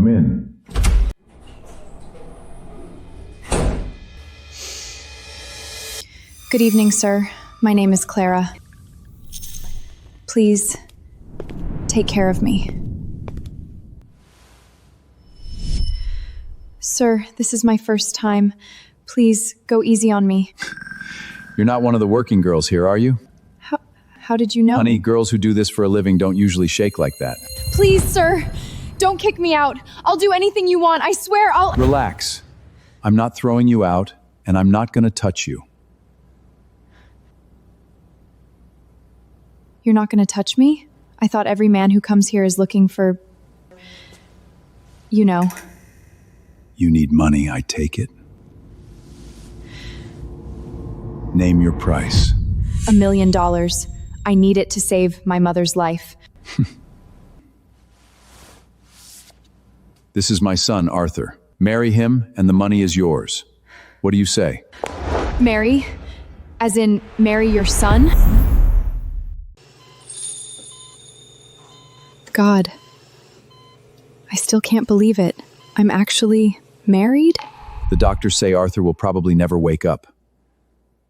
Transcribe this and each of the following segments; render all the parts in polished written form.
Come in. Good evening, sir. My name is Clara. Please, take care of me. Sir, this is my first time. Please, go easy on me. You're not one of the working girls here, are you? How did you know? Honey, girls who do this for a living don't usually shake like that. Please, sir, don't kick me out. I'll do anything you want. I swear I'll... Relax. I'm not throwing you out, and I'm not going to touch you. You're not going to touch me? I thought every man who comes here is looking for... You know. You need money, I take it. Name your price. $1 million. I need it to save my mother's life. This is my son, Arthur. Marry him, and the money is yours. What do you say? Marry? As in, marry your son? God. I still can't believe it. I'm actually married? The doctors say Arthur will probably never wake up.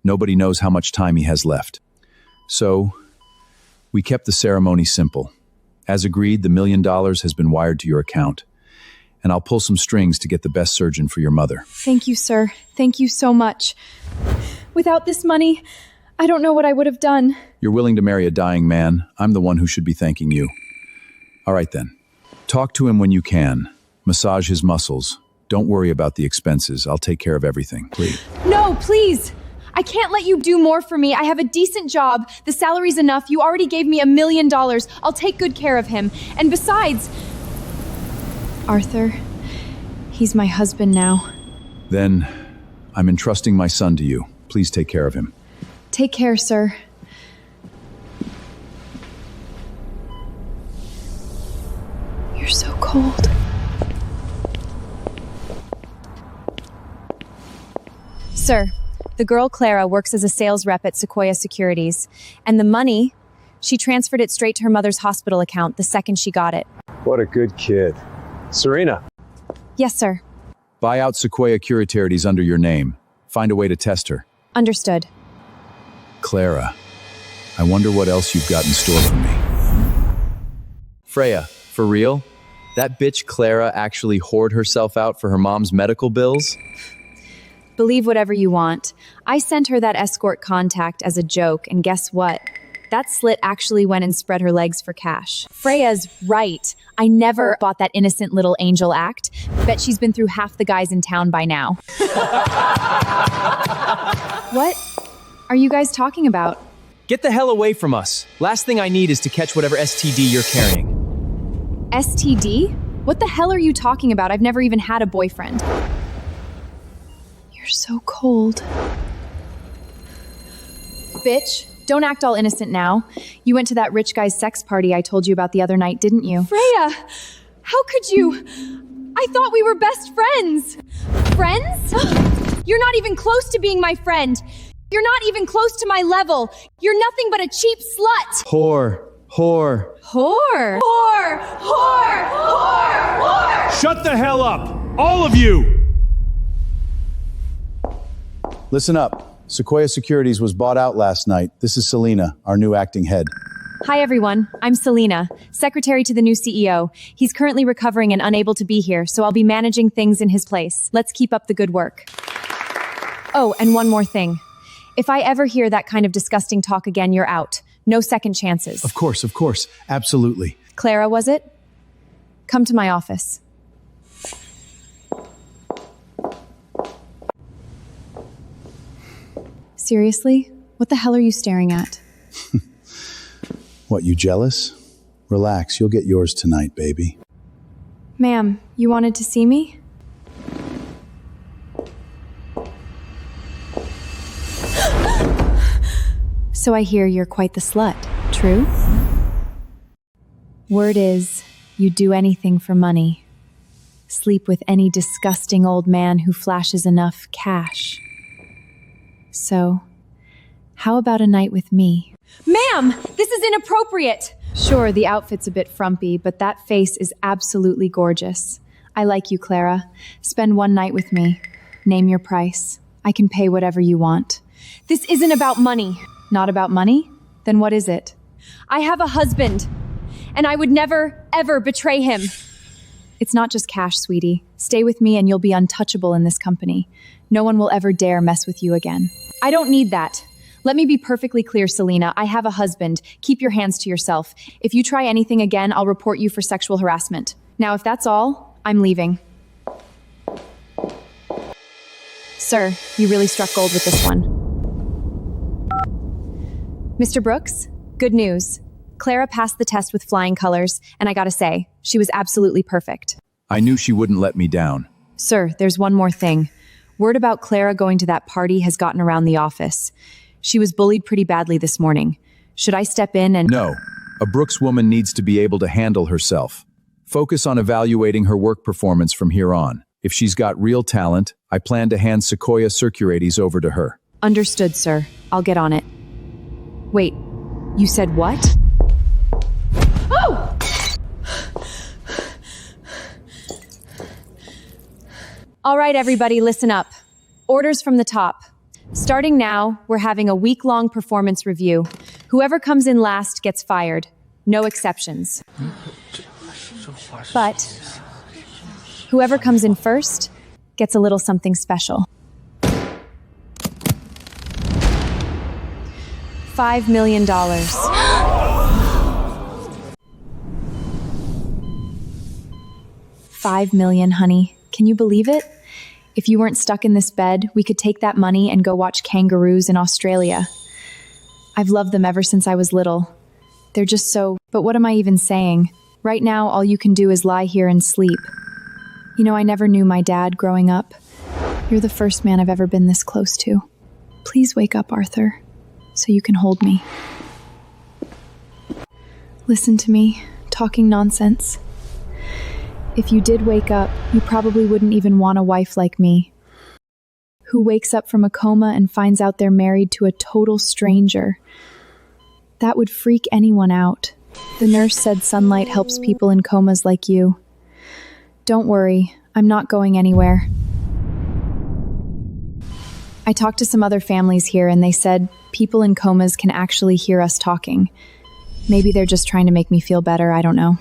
Nobody knows how much time he has left. So, we kept the ceremony simple. As agreed, the $1 million has been wired to your account. And I'll pull some strings to get the best surgeon for your mother. Thank you, sir. Thank you so much. Without this money, I don't know what I would have done. You're willing to marry a dying man. I'm the one who should be thanking you. All right then. Talk to him when you can. Massage his muscles. Don't worry about the expenses. I'll take care of everything. Please. No, please! I can't let you do more for me. I have a decent job. The salary's enough. You already gave me $1 million. I'll take good care of him. And besides... Arthur, he's my husband now. Then, I'm entrusting my son to you. Please take care of him. Take care, sir. You're so cold. Sir, the girl Clara works as a sales rep at Sequoia Securities, and the money, she transferred it straight to her mother's hospital account the second she got it. What a good kid. Serena. Yes, sir. Buy out Sequoia Securities under your name. Find a way to test her. Understood. Clara, I wonder what else you've got in store for me. Freya, for real? That bitch Clara actually whored herself out for her mom's medical bills? Believe whatever you want. I sent her that escort contact as a joke, and guess what? That slit actually went and spread her legs for cash. Freya's right. I never bought that innocent little angel act. Bet she's been through half the guys in town by now. What are you guys talking about? Get the hell away from us. Last thing I need is to catch whatever STD you're carrying. STD? What the hell are you talking about? I've never even had a boyfriend. You're so cold. Bitch. Don't act all innocent now. You went to that rich guy's sex party I told you about the other night, didn't you? Freya! How could you? I thought we were best friends. Friends? You're not even close to being my friend. You're not even close to my level. You're nothing but a cheap slut. Whore. Whore. Whore. Shut the hell up! All of you! Listen up. Sequoia Securities was bought out last night. This is Selena, our new acting head. Hi, everyone. I'm Selena, secretary to the new CEO. He's currently recovering and unable to be here, so I'll be managing things in his place. Let's keep up the good work. Oh, and one more thing. If I ever hear that kind of disgusting talk again, you're out. No second chances. Of course. Absolutely. Clara, was it? Come to my office. Seriously? What the hell are you staring at? What, you jealous? Relax, you'll get yours tonight, baby. Ma'am, you wanted to see me? So I hear you're quite the slut, true? Word is, you'd do anything for money. Sleep with any disgusting old man who flashes enough cash. So, how about a night with me? Ma'am, this is inappropriate! Sure, the outfit's a bit frumpy, but that face is absolutely gorgeous. I like you, Clara. Spend one night with me. Name your price. I can pay whatever you want. This isn't about money. Not about money? Then what is it? I have a husband, and I would never, ever betray him. It's not just cash, sweetie. Stay with me and you'll be untouchable in this company. No one will ever dare mess with you again. I don't need that. Let me be perfectly clear, Selena. I have a husband. Keep your hands to yourself. If you try anything again, I'll report you for sexual harassment. Now, if that's all, I'm leaving. Sir, you really struck gold with this one. Mr. Brooks, good news. Clara passed the test with flying colors, and I gotta say, she was absolutely perfect. I knew she wouldn't let me down. Sir, there's one more thing. Word about Clara going to that party has gotten around the office. She was bullied pretty badly this morning. Should I step in and— No. A Brooks woman needs to be able to handle herself. Focus on evaluating her work performance from here on. If she's got real talent, I plan to hand Sequoia Circurates over to her. Understood, sir. I'll get on it. Wait, you said what? Oh! All right, everybody, listen up. Orders from the top. Starting now, we're having a week-long performance review. Whoever comes in last gets fired. No exceptions. But whoever comes in first gets a little something special. $5 million. $5 million, honey. Can you believe it? If you weren't stuck in this bed, we could take that money and go watch kangaroos in Australia. I've loved them ever since I was little. They're just so— But what am I even saying? Right now, all you can do is lie here and sleep. You know, I never knew my dad growing up. You're the first man I've ever been this close to. Please wake up, Arthur, so you can hold me. Listen to me, talking nonsense. If you did wake up, you probably wouldn't even want a wife like me, who wakes up from a coma and finds out they're married to a total stranger. That would freak anyone out. The nurse said sunlight helps people in comas like you. Don't worry, I'm not going anywhere. I talked to some other families here and they said people in comas can actually hear us talking. Maybe they're just trying to make me feel better, I don't know.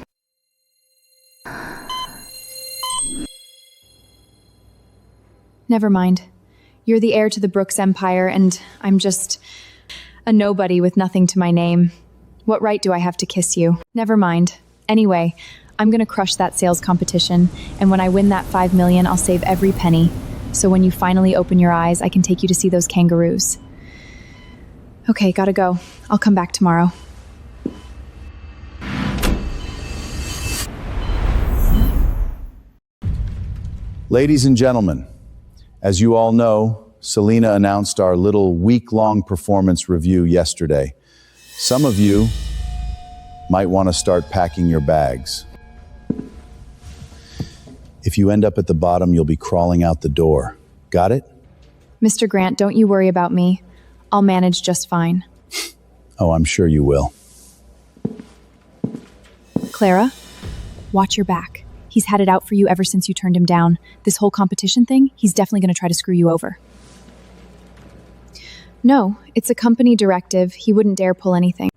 Never mind. You're the heir to the Brooks Empire, and I'm just a nobody with nothing to my name. What right do I have to kiss you? Never mind. Anyway, I'm gonna crush that sales competition, and when I win that $5 million, I'll save every penny. So when you finally open your eyes, I can take you to see those kangaroos. Okay, gotta go. I'll come back tomorrow. Ladies and gentlemen, as you all know, Selena announced our little week-long performance review yesterday. Some of you might want to start packing your bags. If you end up at the bottom, you'll be crawling out the door. Got it? Mr. Grant, don't you worry about me. I'll manage just fine. Oh, I'm sure you will. Clara, watch your back. He's had it out for you ever since you turned him down. This whole competition thing, he's definitely going to try to screw you over. No, it's a company directive. He wouldn't dare pull anything.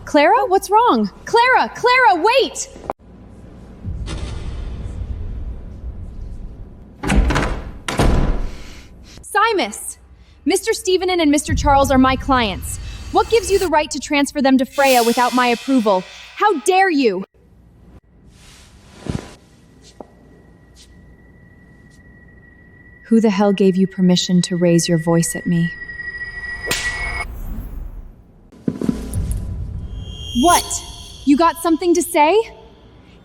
Clara, what's wrong? Clara, wait! Simus, Mr. Stevenon and Mr. Charles are my clients. What gives you the right to transfer them to Freya without my approval? How dare you? Who the hell gave you permission to raise your voice at me? What? You got something to say?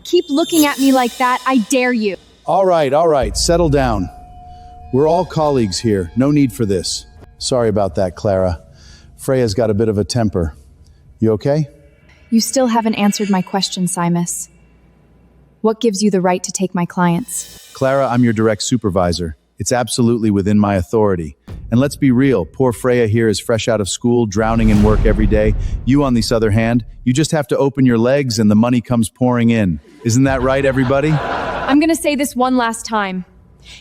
Keep looking at me like that, I dare you. All right, settle down. We're all colleagues here. No need for this. Sorry about that, Clara. Freya's got a bit of a temper. You okay? You still haven't answered my question, Simus. What gives you the right to take my clients? Clara, I'm your direct supervisor. It's absolutely within my authority. And let's be real, poor Freya here is fresh out of school, drowning in work every day. You, on the other hand, you just have to open your legs and the money comes pouring in. Isn't that right, everybody? I'm gonna say this one last time.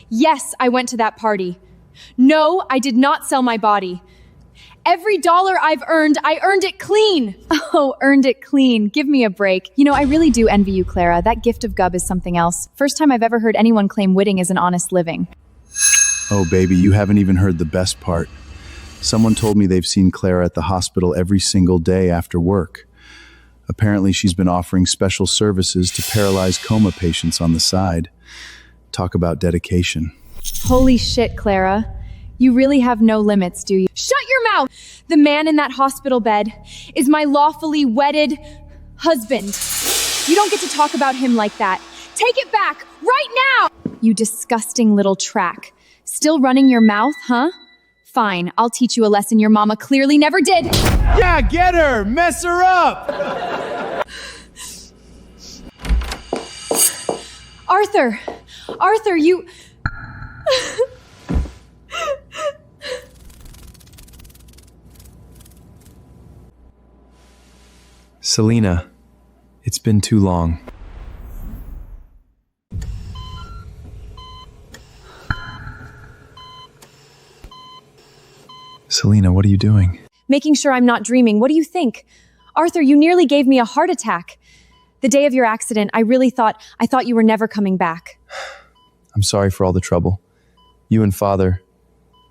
Yes, I went to that party. No, I did not sell my body. Every dollar I've earned, I earned it clean. Oh, earned it clean. Give me a break. You know, I really do envy you, Clara. That gift of gub is something else. First time I've ever heard anyone claim witting is an honest living. Oh, baby, you haven't even heard the best part. Someone told me they've seen Clara at the hospital every single day after work. Apparently, she's been offering special services to paralyzed coma patients on the side. Talk about dedication. Holy shit, Clara. You really have no limits, do you? Shut your mouth! The man in that hospital bed is my lawfully wedded husband. You don't get to talk about him like that. Take it back, right now! You disgusting little track. Still running your mouth, huh? Fine, I'll teach you a lesson your mama clearly never did. Yeah, get her! Mess her up! Arthur, you... Selena, it's been too long. Selena, what are you doing? Making sure I'm not dreaming. What do you think? Arthur, you nearly gave me a heart attack. The day of your accident, I thought you were never coming back. I'm sorry for all the trouble. You and Father,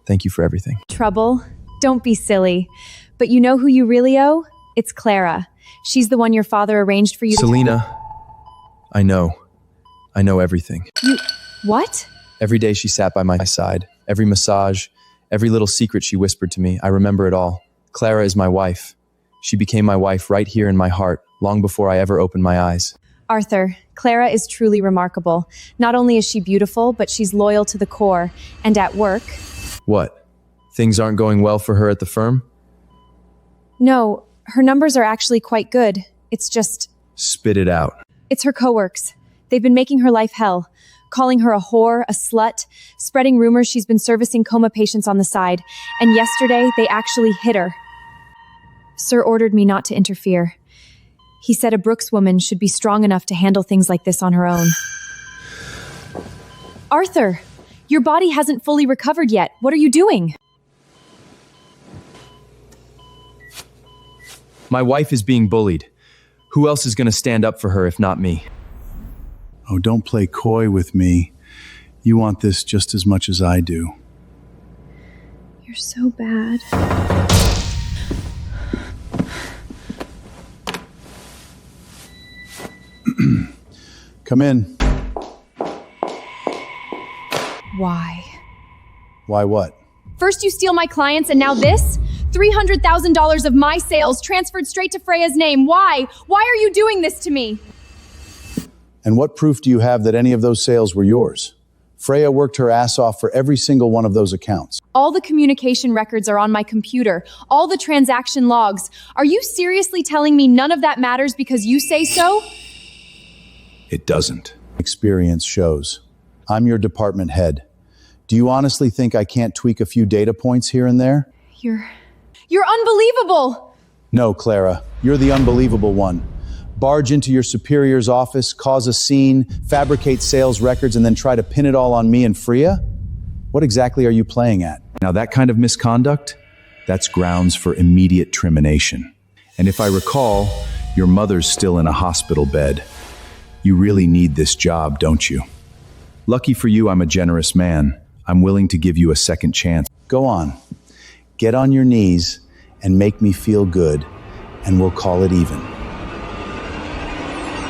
thank you for everything. Trouble? Don't be silly. But you know who you really owe? It's Clara. She's the one your father arranged for you. Selena, I know everything. What? Every day she sat by my side, every massage, every little secret she whispered to me, I remember it all. Clara is my wife. She became my wife right here in my heart, long before I ever opened my eyes. Arthur, Clara is truly remarkable. Not only is she beautiful, but she's loyal to the core. And at work... What? Things aren't going well for her at the firm? No, her numbers are actually quite good. It's just... Spit it out. It's her coworks. They've been making her life hell. Calling her a whore, a slut, spreading rumors she's been servicing coma patients on the side. And yesterday, they actually hit her. Sir ordered me not to interfere. He said a Brooks woman should be strong enough to handle things like this on her own. Arthur, your body hasn't fully recovered yet. What are you doing? My wife is being bullied. Who else is going to stand up for her if not me? Oh, don't play coy with me. You want this just as much as I do. You're so bad. Come in. Why? Why what? First you steal my clients and now this? $300,000 of my sales transferred straight to Freya's name. Why? Why are you doing this to me? And what proof do you have that any of those sales were yours? Freya worked her ass off for every single one of those accounts. All the communication records are on my computer. All the transaction logs. Are you seriously telling me none of that matters because you say so? It doesn't. Experience shows. I'm your department head. Do you honestly think I can't tweak a few data points here and there? You're unbelievable! No, Clara. You're the unbelievable one. Barge into your superior's office, cause a scene, fabricate sales records, and then try to pin it all on me and Freya? What exactly are you playing at? Now, that kind of misconduct, that's grounds for immediate termination. And if I recall, your mother's still in a hospital bed. You really need this job, don't you? Lucky for you, I'm a generous man. I'm willing to give you a second chance. Go on. Get on your knees and make me feel good, and we'll call it even.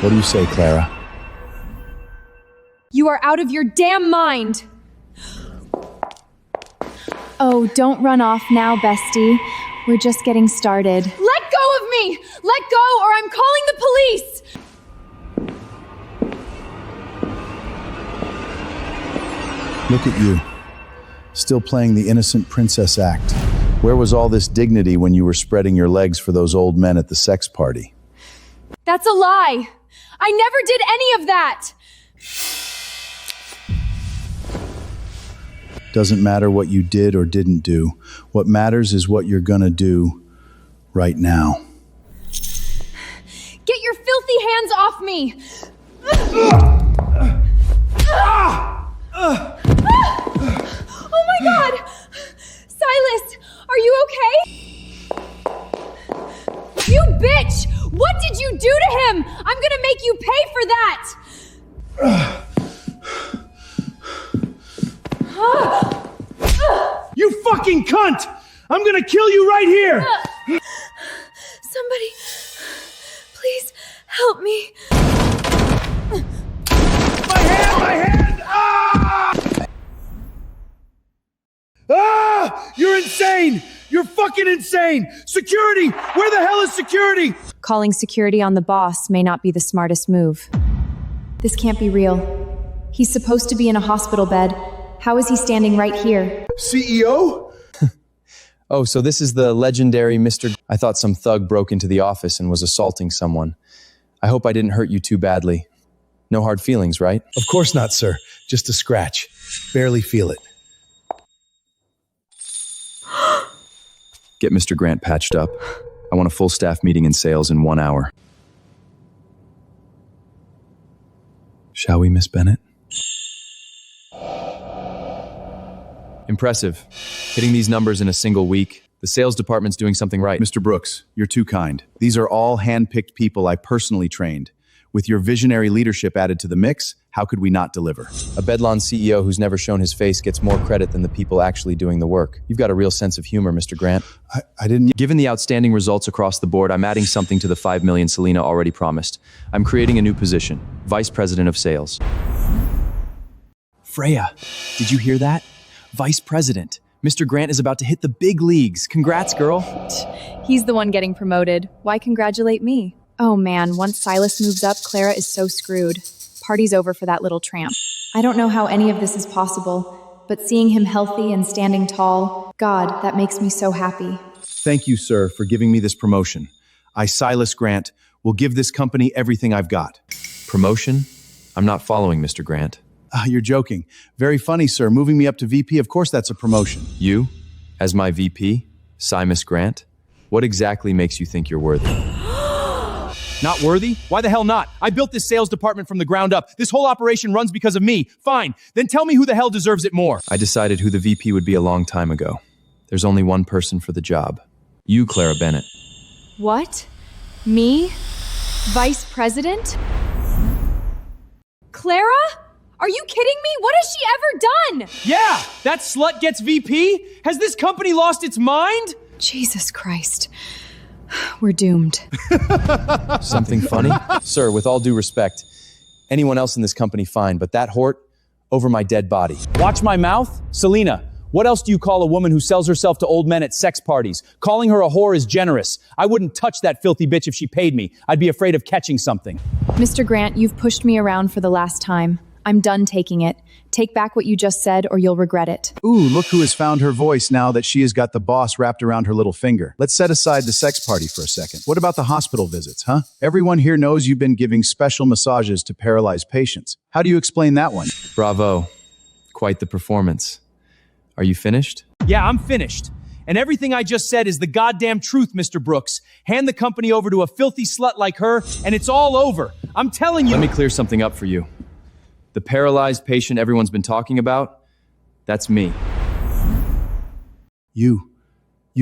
What do you say, Clara? You are out of your damn mind! Oh, don't run off now, bestie. We're just getting started. Let go of me! Let go or I'm calling the police! Look at you. Still playing the innocent princess act. Where was all this dignity when you were spreading your legs for those old men at the sex party? That's a lie! I never did any of that! Doesn't matter what you did or didn't do. What matters is what you're gonna do right now. Get your filthy hands off me! Oh my god! Silas, are you okay? You bitch! What did you do to him? I'm gonna make you pay for that! You fucking cunt! I'm gonna kill you right here! Somebody, please help me. My hand! Ah! Ah! You're insane! You're fucking insane! Security! Where the hell is security? Calling security on the boss may not be the smartest move. This can't be real. He's supposed to be in a hospital bed. How is he standing right here? CEO? Oh, so this is the legendary Mr. I thought some thug broke into the office and was assaulting someone. I hope I didn't hurt you too badly. No hard feelings, right? Of course not, sir. Just a scratch. Barely feel it. Get Mr. Grant patched up. I want a full staff meeting in sales in 1 hour. Shall we, Miss Bennett? Impressive. Hitting these numbers in a single week. The sales department's doing something right. Mr. Brooks, you're too kind. These are all hand-picked people I personally trained. With your visionary leadership added to the mix, how could we not deliver? A Bedlon CEO who's never shown his face gets more credit than the people actually doing the work. You've got a real sense of humor, Mr. Grant. I didn't... Given the outstanding results across the board, I'm adding something to the $5 million Selena already promised. I'm creating a new position, Vice President of Sales. Freya, did you hear that? Vice President. Mr. Grant is about to hit the big leagues. Congrats, girl. He's the one getting promoted. Why congratulate me? Oh man, once Silas moves up, Clara is so screwed. Party's over for that little tramp. I don't know how any of this is possible, but seeing him healthy and standing tall, God, that makes me so happy. Thank you, sir, for giving me this promotion. I, Silas Grant, will give this company everything I've got. Promotion? I'm not following, Mr. Grant. You're joking. Very funny, sir. Moving me up to VP, of course that's a promotion. You? As my VP? Silas Grant? What exactly makes you think you're worthy? Not worthy? Why the hell not? I built this sales department from the ground up. This whole operation runs because of me. Fine. Then tell me who the hell deserves it more. I decided who the VP would be a long time ago. There's only one person for the job. You, Clara Bennett. What? Me? Vice President? Clara? Are you kidding me? What has she ever done? Yeah, that slut gets VP? Has this company lost its mind? Jesus Christ. We're doomed. Something funny? Sir, with all due respect, anyone else in this company fine, but that Hort, over my dead body. Watch my mouth? Selena, what else do you call a woman who sells herself to old men at sex parties? Calling her a whore is generous. I wouldn't touch that filthy bitch if she paid me. I'd be afraid of catching something. Mr. Grant, you've pushed me around for the last time. I'm done taking it. Take back what you just said or you'll regret it. Ooh, look who has found her voice now that she has got the boss wrapped around her little finger. Let's set aside the sex party for a second. What about the hospital visits, huh? Everyone here knows you've been giving special massages to paralyzed patients. How do you explain that one? Bravo. Quite the performance. Are you finished? Yeah, I'm finished. And everything I just said is the goddamn truth, Mr. Brooks. Hand the company over to a filthy slut like her, and it's all over. I'm telling you. Let me clear something up for you. The paralyzed patient everyone's been talking about, that's me. You've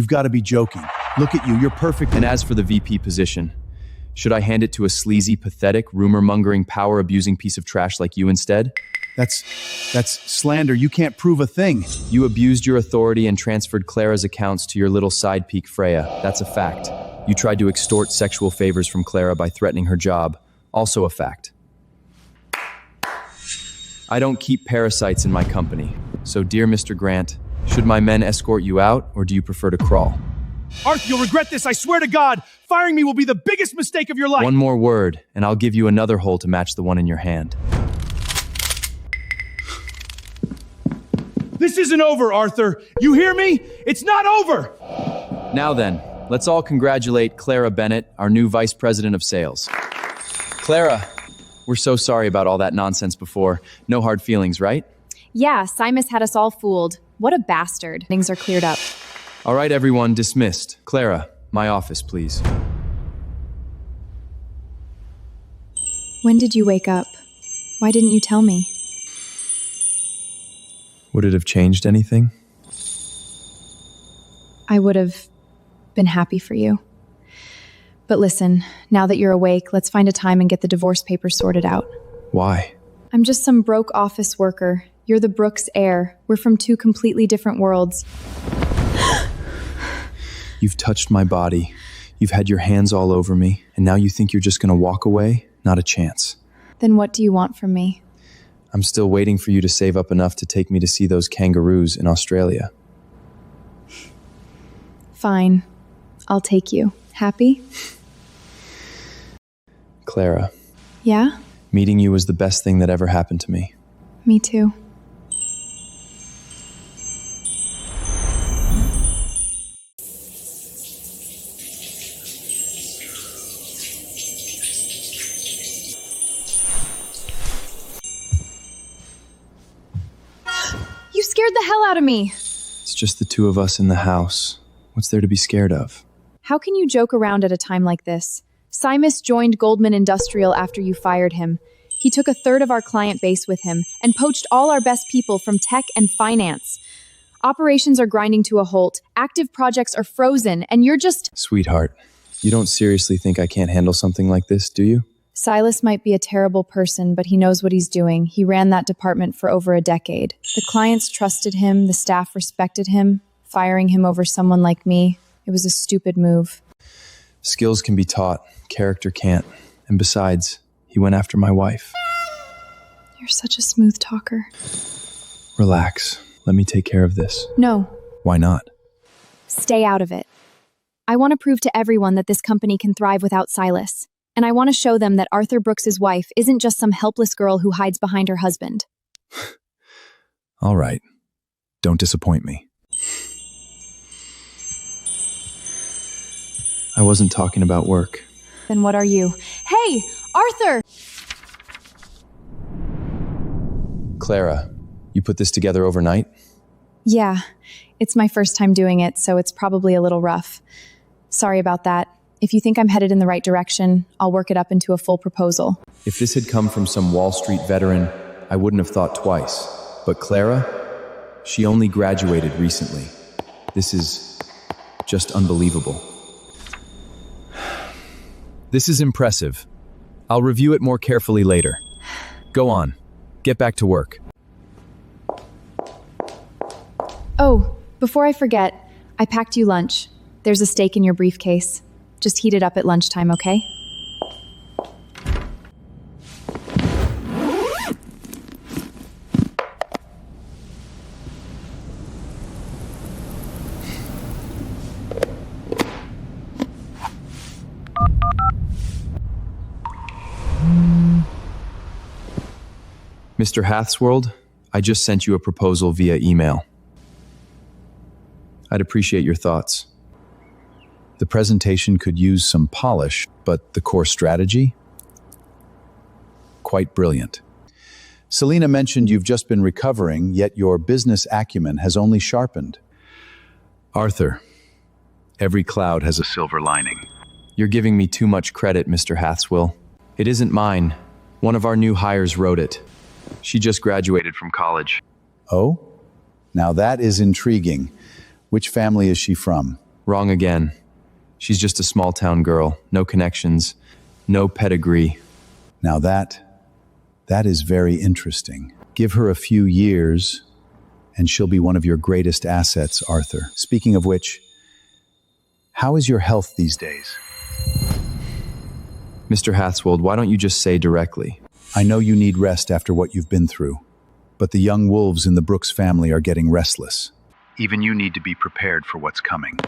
got to be joking. Look at you, you're perfect. And as for the VP position, should I hand it to a sleazy, pathetic, rumor-mongering, power-abusing piece of trash like you instead? That's slander. You can't prove a thing. You abused your authority and transferred Clara's accounts to your little side peek Freya. That's a fact. You tried to extort sexual favors from Clara by threatening her job. Also a fact. I don't keep parasites in my company. So, dear Mr. Grant, should my men escort you out, or do you prefer to crawl? Arth, you'll regret this, I swear to God! Firing me will be the biggest mistake of your life! One more word, and I'll give you another hole to match the one in your hand. This isn't over, Arthur! You hear me? It's not over! Now then, let's all congratulate Clara Bennett, our new Vice President of Sales. Clara, we're so sorry about all that nonsense before. No hard feelings, right? Yeah, Simus had us all fooled. What a bastard. Things are cleared up. All right, everyone, dismissed. Clara, my office, please. When did you wake up? Why didn't you tell me? Would it have changed anything? I would have been happy for you. But listen, now that you're awake, let's find a time and get the divorce papers sorted out. Why? I'm just some broke office worker. You're the Brooks heir. We're from two completely different worlds. You've touched my body. You've had your hands all over me, and now you think you're just gonna walk away? Not a chance. Then what do you want from me? I'm still waiting for you to save up enough to take me to see those kangaroos in Australia. Fine. I'll take you. Happy? Clara, Yeah? meeting you was the best thing that ever happened to me. Me too. You scared the hell out of me! It's just the two of us in the house. What's there to be scared of? How can you joke around at a time like this? Simus joined Goldman Industrial after you fired him. He took a third of our client base with him and poached all our best people from tech and finance. Operations are grinding to a halt, active projects are frozen, and you're just... Sweetheart, you don't seriously think I can't handle something like this, do you? Silas might be a terrible person, but he knows what he's doing. He ran that department for over a decade. The clients trusted him, the staff respected him. Firing him over someone like me, it was a stupid move. Skills can be taught, character can't. And besides, he went after my wife. You're such a smooth talker. Relax. Let me take care of this. No, Why not? stay out of it. I want to prove to everyone that this company can thrive without Silas. And I want to show them that Arthur Brooks's wife isn't just some helpless girl who hides behind her husband. All right. Don't disappoint me. I wasn't talking about work. Then what are you? Hey, Arthur! Clara, you put this together overnight? Yeah, it's my first time doing it, so it's probably a little rough. Sorry about that. If you think I'm headed in the right direction, I'll work it up into a full proposal. If this had come from some Wall Street veteran, I wouldn't have thought twice. But Clara, she only graduated recently. This is just unbelievable. This is impressive. I'll review it more carefully later. Go on. Get back to work. Oh, before I forget, I packed you lunch. There's a steak in your briefcase. Just heat it up at lunchtime, okay? Mr. Hathsworld, I just sent you a proposal via email. I'd appreciate your thoughts. The presentation could use some polish, but the core strategy? Quite brilliant. Selena mentioned you've just been recovering, yet your business acumen has only sharpened. Arthur, every cloud has a silver lining. You're giving me too much credit, Mr. Hathswill. It isn't mine. One of our new hires wrote it. She just graduated from college. Oh? Now that is intriguing. Which family is she from? Wrong again. She's just a small-town girl. No connections. No pedigree. Now that is very interesting. Give her a few years, and she'll be one of your greatest assets, Arthur. Speaking of which, how is your health these days? Mr. Hathswold, why don't you just say directly? I know you need rest after what you've been through, but the young wolves in the Brooks family are getting restless. Even you need to be prepared for what's coming.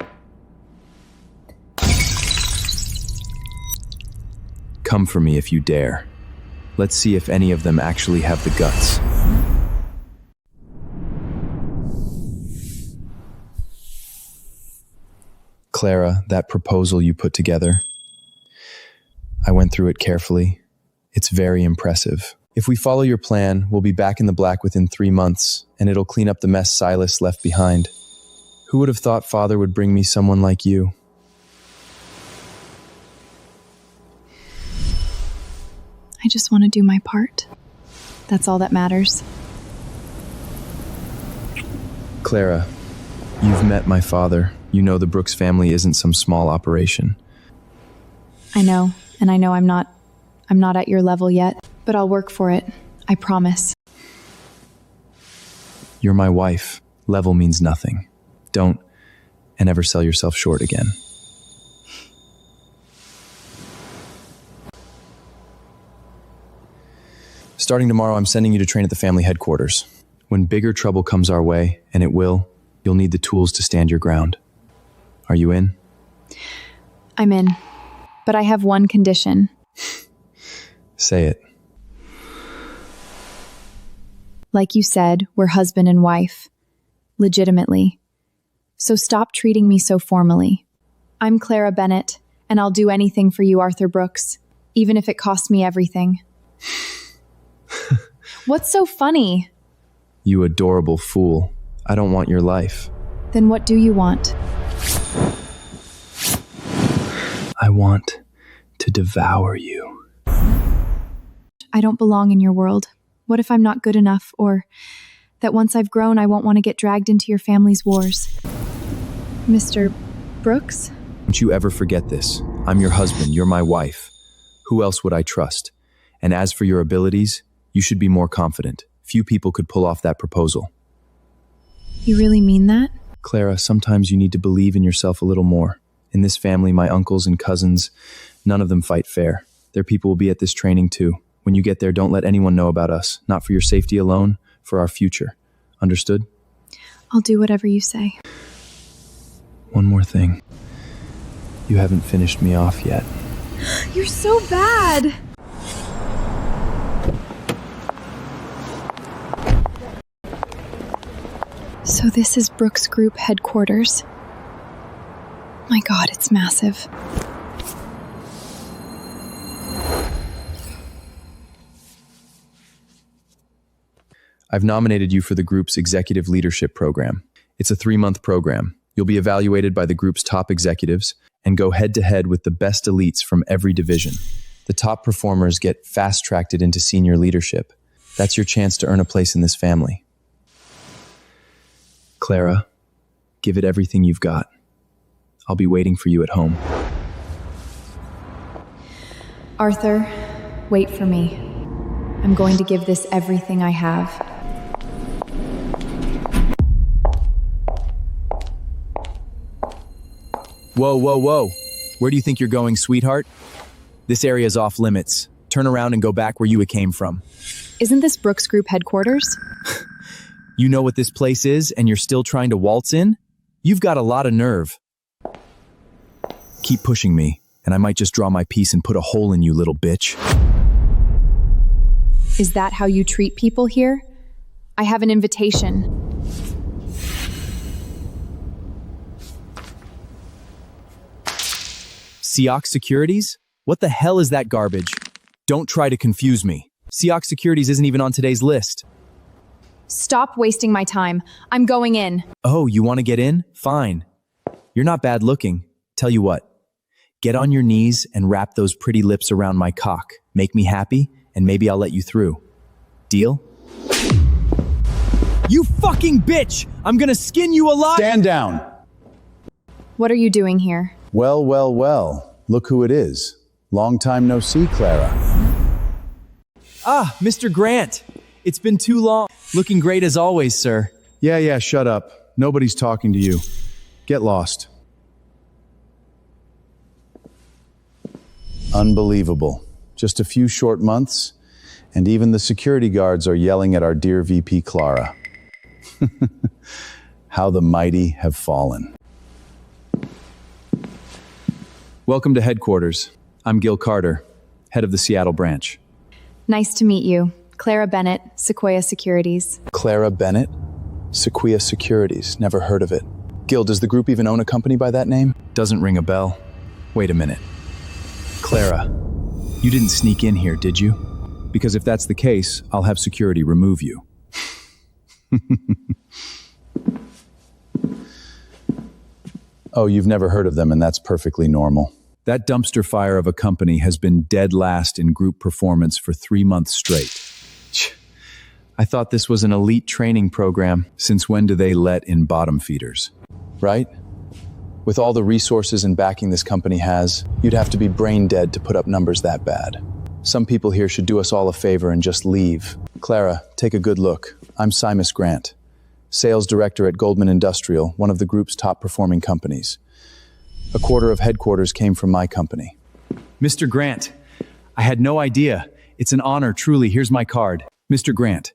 Come for me if you dare. Let's see if any of them actually have the guts. Clara, that proposal you put together, I went through it carefully. It's very impressive. If we follow your plan, we'll be back in the black within 3 months, and it'll clean up the mess Silas left behind. Who would have thought Father would bring me someone like you? I just want to do my part. That's all that matters. Clara, you've met my father. You know the Brooks family isn't some small operation. I know, and I know I'm not at your level yet, but I'll work for it. I promise. You're my wife. Level means nothing. Don't and ever sell yourself short again. Starting tomorrow, I'm sending you to train at the family headquarters. When bigger trouble comes our way, and it will, you'll need the tools to stand your ground. Are you in? I'm in, but I have one condition. Say it. Like you said, we're husband and wife. Legitimately. So stop treating me so formally. I'm Clara Bennett, and I'll do anything for you, Arthur Brooks, even if it costs me everything. What's so funny? You adorable fool. I don't want your life. Then what do you want? I want to devour you. I don't belong in your world. What if I'm not good enough, or that once I've grown, I won't want to get dragged into your family's wars? Mr. Brooks? Don't you ever forget this. I'm your husband, you're my wife. Who else would I trust? And as for your abilities, you should be more confident. Few people could pull off that proposal. You really mean that? Clara, sometimes you need to believe in yourself a little more. In this family, my uncles and cousins, none of them fight fair. Their people will be at this training too. When you get there, don't let anyone know about us. Not for your safety alone, for our future. Understood? I'll do whatever you say. One more thing. You haven't finished me off yet. You're so bad! So this is Brooks Group headquarters. My God, it's massive. I've nominated you for the group's executive leadership program. It's a 3-month program. You'll be evaluated by the group's top executives and go head-to-head with the best elites from every division. The top performers get fast-tracked into senior leadership. That's your chance to earn a place in this family. Clara, give it everything you've got. I'll be waiting for you at home. Arthur, wait for me. I'm going to give this everything I have. Whoa, whoa, whoa. Where do you think you're going, sweetheart? This area's off limits. Turn around and go back where you came from. Isn't this Brooks Group headquarters? You know what this place is, and you're still trying to waltz in? You've got a lot of nerve. Keep pushing me, and I might just draw my piece and put a hole in you, little bitch. Is that how you treat people here? I have an invitation. Seox Securities? What the hell is that garbage? Don't try to confuse me. Seox Securities isn't even on today's list. Stop wasting my time. I'm going in. Oh, you want to get in? Fine. You're not bad looking. Tell you what. Get on your knees and wrap those pretty lips around my cock. Make me happy, and maybe I'll let you through. Deal? You fucking bitch! I'm gonna skin you alive! Stand down. What are you doing here? Well, well, well. Look who it is. Long time no see, Clara. Ah, Mr. Grant. It's been too long. Looking great as always, sir. Yeah, shut up. Nobody's talking to you. Get lost. Unbelievable. Just a few short months, and even the security guards are yelling at our dear VP Clara. How the mighty have fallen. Welcome to headquarters. I'm Gil Carter, head of the Seattle branch. Nice to meet you. Clara Bennett, Sequoia Securities. Clara Bennett? Sequoia Securities. Never heard of it. Gil, does the group even own a company by that name? Doesn't ring a bell. Wait a minute. Clara, you didn't sneak in here, did you? Because if that's the case, I'll have security remove you. Oh, you've never heard of them, and that's perfectly normal. That dumpster fire of a company has been dead last in group performance for 3 months straight. I thought this was an elite training program. Since when do they let in bottom feeders? Right? With all the resources and backing this company has, you'd have to be brain dead to put up numbers that bad. Some people here should do us all a favor and just leave. Clara, take a good look. I'm Simus Grant, sales director at Goldman Industrial, one of the group's top performing companies. A quarter of headquarters came from my company. Mr. Grant, I had no idea. It's an honor, truly. Here's my card. Mr. Grant,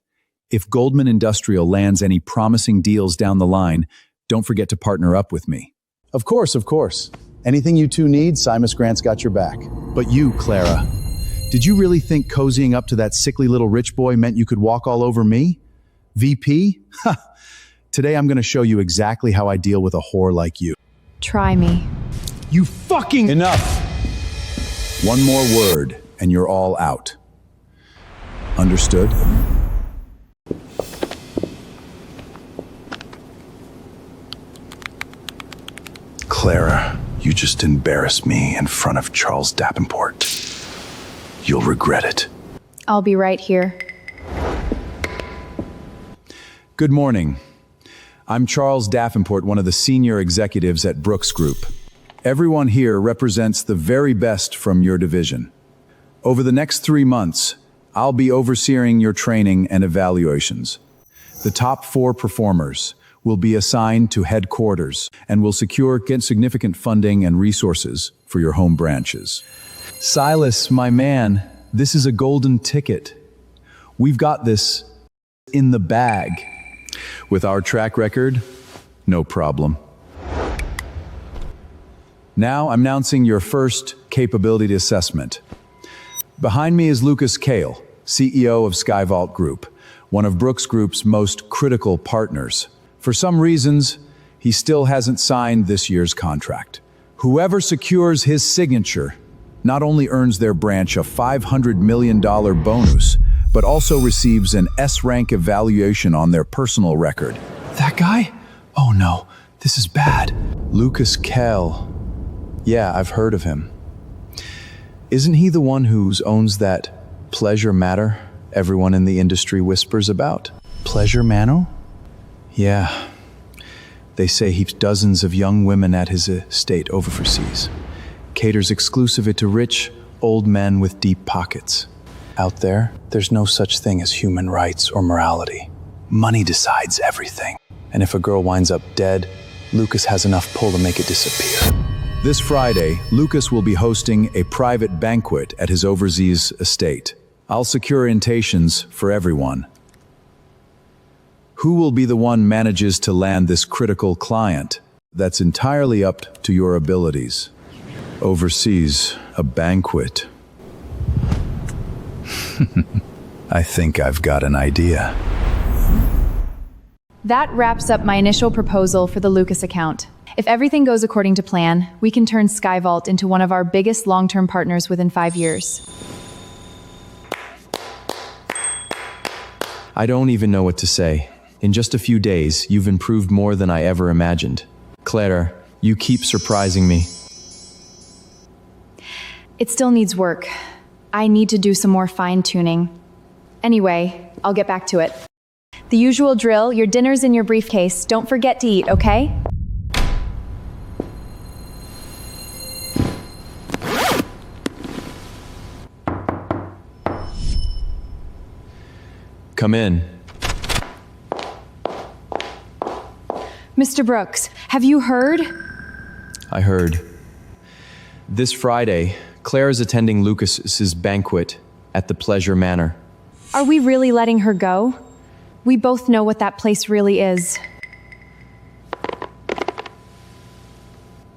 if Goldman Industrial lands any promising deals down the line, don't forget to partner up with me. Of course, of course. Anything you two need, Simus Grant's got your back. But you, Clara, did you really think cozying up to that sickly little rich boy meant you could walk all over me? VP? Ha! Today I'm going to show you exactly how I deal with a whore like you. Try me. You fucking— Enough! One more word, and you're all out. Understood? Clara, you just embarrassed me in front of Charles Davenport. You'll regret it. I'll be right here. Good morning. I'm Charles Davenport, one of the senior executives at Brooks Group. Everyone here represents the very best from your division. Over the next 3 months, I'll be overseeing your training and evaluations. The top 4 performers will be assigned to headquarters and will secure significant funding and resources for your home branches. Silas, my man, this is a golden ticket. We've got this in the bag. With our track record, no problem. Now I'm announcing your first capability assessment. Behind me is Lucas Kale, CEO of Skyvault Group, one of Brooks Group's most critical partners. For some reasons, he still hasn't signed this year's contract. Whoever secures his signature not only earns their branch a $500 million bonus, but also receives an S-rank evaluation on their personal record. That guy? Oh no, this is bad. Lucas Kell. Yeah, I've heard of him. Isn't he the one who owns that Pleasure Matter everyone in the industry whispers about? Pleasure Mano? Yeah. They say he's dozens of young women at his estate overseas. Caters exclusively to rich, old men with deep pockets. Out there, there's no such thing as human rights or morality. Money decides everything. And if a girl winds up dead, Lucas has enough pull to make it disappear. This Friday, Lucas will be hosting a private banquet at his overseas estate. I'll secure invitations for everyone. Who will be the one manages to land this critical client? That's entirely up to your abilities. Overseas, a banquet. I think I've got an idea. That wraps up my initial proposal for the Lucas account. If everything goes according to plan, we can turn Skyvault into one of our biggest long-term partners within 5 years. I don't even know what to say. In just a few days, you've improved more than I ever imagined. Clara, you keep surprising me. It still needs work. I need to do some more fine-tuning. Anyway, I'll get back to it. The usual drill, your dinner's in your briefcase. Don't forget to eat, okay? Come in. Mr. Brooks, have you heard? I heard. This Friday, Claire's attending Lucas's banquet at the Pleasure Manor. Are we really letting her go? We both know what that place really is.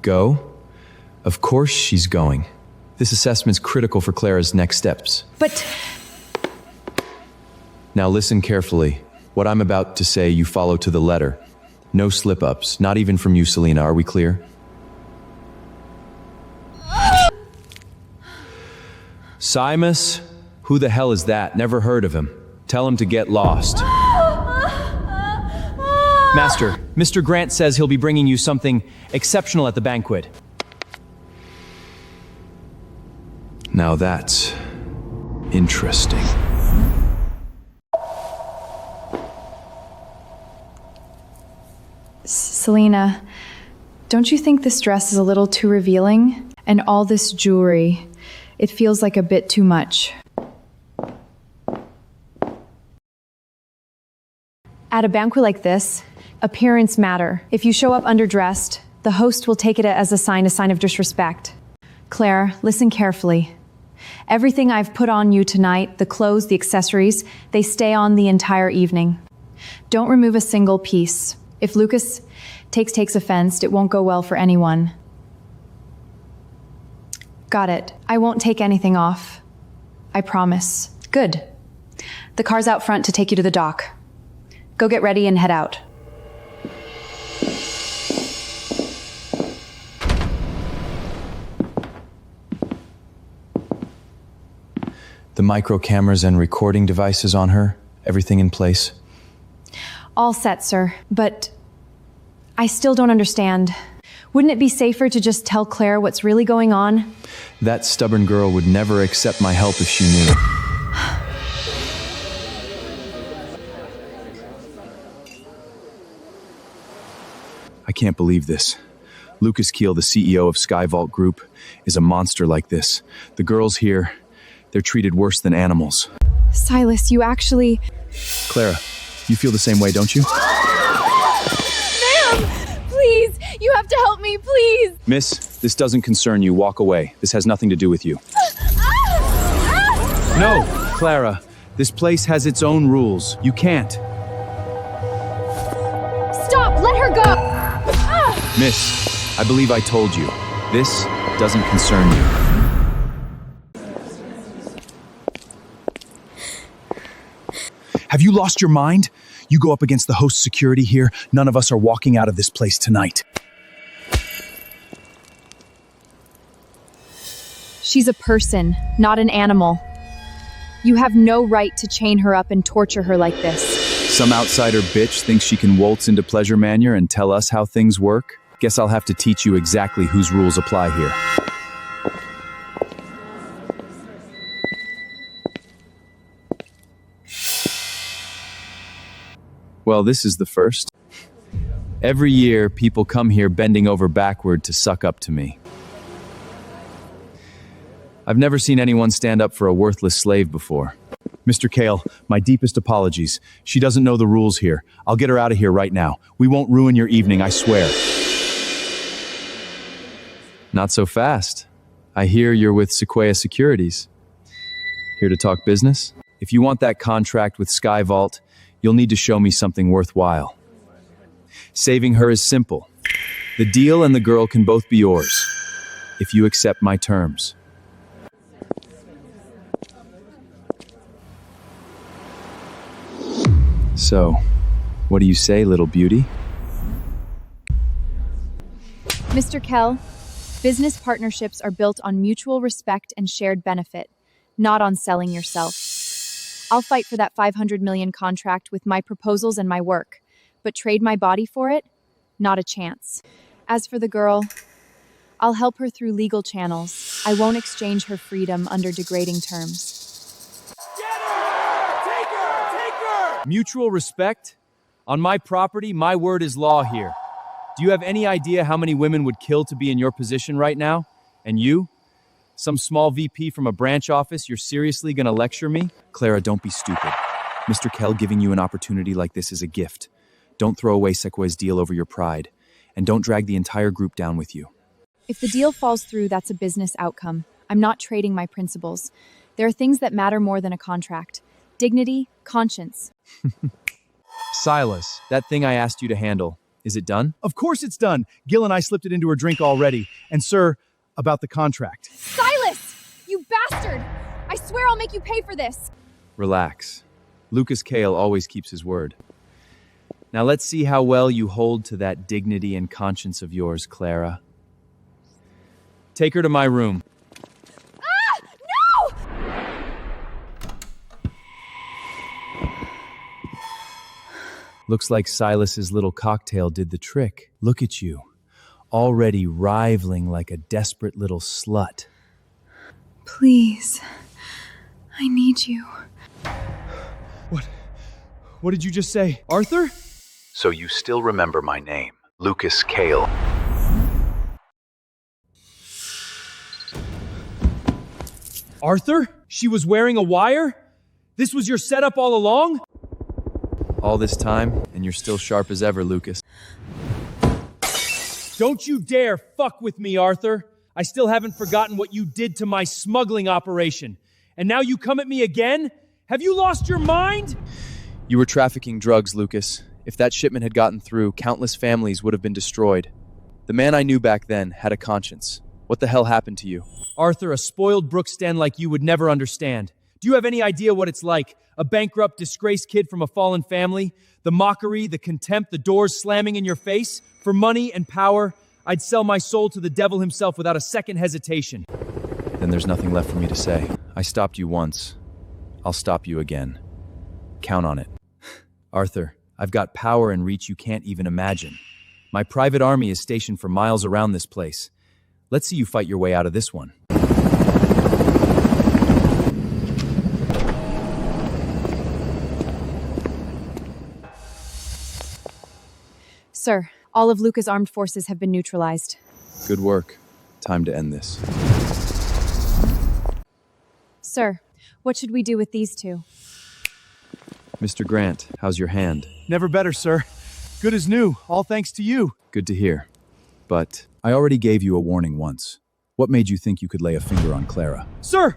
Go? Of course she's going. This assessment's critical for Clara's next steps. But Now listen carefully. What I'm about to say you follow to the letter. No slip-ups, not even from you, Selena. Are we clear? Simus, Who the hell is that? Never heard of him. Tell him to get lost. Master, Mr. Grant says he'll be bringing you something exceptional at the banquet. Now that's interesting. Selena, don't you think this dress is a little too revealing? And all this jewelry, it feels like a bit too much. At a banquet like this, appearance matter. If you show up underdressed, the host will take it as a sign of disrespect. Claire, listen carefully. Everything I've put on you tonight, the clothes, the accessories, they stay on the entire evening. Don't remove a single piece. If Lucas takes offense, it won't go well for anyone. Got it. I won't take anything off. I promise. Good. The car's out front to take you to the dock. Go get ready and head out. The micro cameras and recording devices on her, everything in place. All set, sir, but I still don't understand. Wouldn't it be safer to just tell Claire what's really going on? That stubborn girl would never accept my help if she knew. I can't believe this. Lucas Keel, the CEO of Skyvault Group, is a monster like this. The girls here, they're treated worse than animals. Silas, you actually... Clara, you feel the same way, don't you? Ma'am! Please! You have to help me, please! Miss, this doesn't concern you. Walk away. This has nothing to do with you. No, Clara. This place has its own rules. You can't. Stop! Let her go! Miss, I believe I told you. This doesn't concern you. Have you lost your mind? You go up against the host security here. None of us are walking out of this place tonight. She's a person, not an animal. You have no right to chain her up and torture her like this. Some outsider bitch thinks she can waltz into Pleasure Manor and tell us how things work? Guess I'll have to teach you exactly whose rules apply here. Well, this is the first. Every year, people come here bending over backward to suck up to me. I've never seen anyone stand up for a worthless slave before. Mr. Kale, my deepest apologies. She doesn't know the rules here. I'll get her out of here right now. We won't ruin your evening, I swear. Not so fast. I hear you're with Sequoia Securities. Here to talk business? If you want that contract with Skyvault, you'll need to show me something worthwhile. Saving her is simple. The deal and the girl can both be yours, if you accept my terms. So, what do you say, little beauty? Mr. Kell, business partnerships are built on mutual respect and shared benefit, not on selling yourself. I'll fight for that $500 million contract with my proposals and my work, but trade my body for it? Not a chance. As for the girl, I'll help her through legal channels. I won't exchange her freedom under degrading terms. Mutual respect? On my property, my word is law here. Do you have any idea how many women would kill to be in your position right now? And you? Some small VP from a branch office, you're seriously gonna lecture me? Clara, don't be stupid. Mr. Kell giving you an opportunity like this is a gift. Don't throw away Sequoia's deal over your pride. And don't drag the entire group down with you. If the deal falls through, that's a business outcome. I'm not trading my principles. There are things that matter more than a contract. Dignity, conscience. Silas, that thing I asked you to handle, is it done? Of course it's done. Gil and I slipped it into her drink already. And sir, about the contract. Silas! You bastard! I swear I'll make you pay for this! Relax. Lucas Kale always keeps his word. Now let's see how well you hold to that dignity and conscience of yours, Clara. Take her to my room. Ah! No! Looks like Silas's little cocktail did the trick. Look at you, already rivaling like a desperate little slut. Please. I need you. What did you just say? Arthur? So you still remember my name, Lucas Kale. Arthur? She was wearing a wire? This was your setup all along? All this time, and you're still sharp as ever, Lucas. Don't you dare fuck with me, Arthur. I still haven't forgotten what you did to my smuggling operation. And now you come at me again? Have you lost your mind? You were trafficking drugs, Lucas. If that shipment had gotten through, countless families would have been destroyed. The man I knew back then had a conscience. What the hell happened to you? Arthur, a spoiled Brookstan like you would never understand. Do you have any idea what it's like? A bankrupt, disgraced kid from a fallen family? The mockery, the contempt, the doors slamming in your face? For money and power, I'd sell my soul to the devil himself without a second hesitation. Then there's nothing left for me to say. I stopped you once. I'll stop you again. Count on it. Arthur, I've got power and reach you can't even imagine. My private army is stationed for miles around this place. Let's see you fight your way out of this one. Sir, all of Luca's armed forces have been neutralized. Good work. Time to end this. Sir, what should we do with these two? Mr. Grant, how's your hand? Never better, sir. Good as new, all thanks to you. Good to hear. But I already gave you a warning once. What made you think you could lay a finger on Clara? Sir!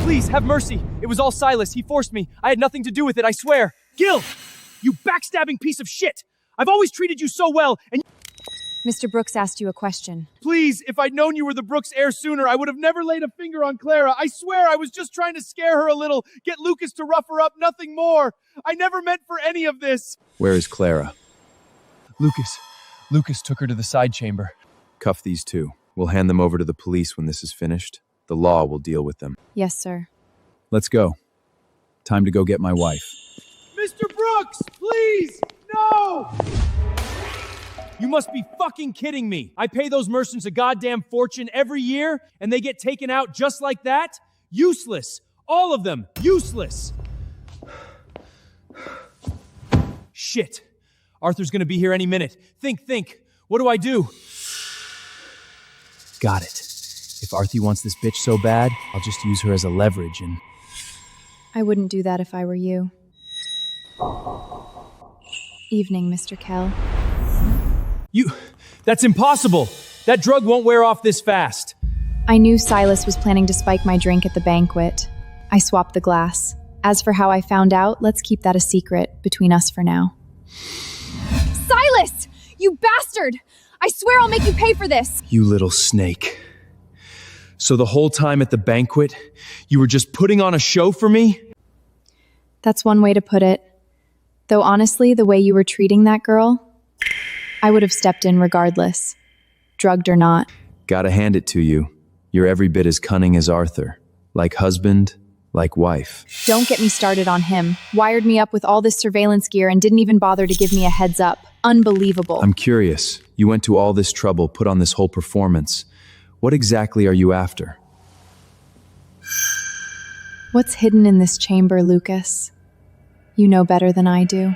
Please, have mercy. It was all Silas. He forced me. I had nothing to do with it, I swear. Gil! You backstabbing piece of shit! I've always treated you so well, and Mr. Brooks asked you a question. please, if I'd known you were the Brooks heir sooner, I would have never laid a finger on Clara. I swear I was just trying to scare her a little, get Lucas to rough her up, nothing more. I never meant for any of this. Where is Clara? Lucas took her to the side chamber. cuff these two. We'll hand them over to the police when this is finished. The law will deal with them. Yes, sir. Let's go. Time to go get my wife. Mr. Brooks, please, no! You must be fucking kidding me. I pay those merchants a goddamn fortune every year, and they get taken out just like that? Useless. All of them. Useless. Shit. Arthur's gonna be here any minute. Think. What do I do? Got it. If Arthur wants this bitch so bad, I'll just use her as a leverage and... I wouldn't do that if I were you. Evening, Mr. Kell. That's impossible! That drug won't wear off this fast. I knew Silas was planning to spike my drink at the banquet. I swapped the glass. As for how I found out, let's keep that a secret between us for now. Silas! You bastard! I swear I'll make you pay for this! You little snake. So the whole time at the banquet, you were just putting on a show for me? That's one way to put it. Though honestly, the way you were treating that girl, I would have stepped in regardless, drugged or not. Gotta hand it to you. You're every bit as cunning as Arthur. Like husband, like wife. Don't get me started on him. Wired me up with all this surveillance gear and didn't even bother to give me a heads up. Unbelievable. I'm curious. You went to all this trouble, put on this whole performance. What exactly are you after? What's hidden in this chamber, Lucas? You know better than I do.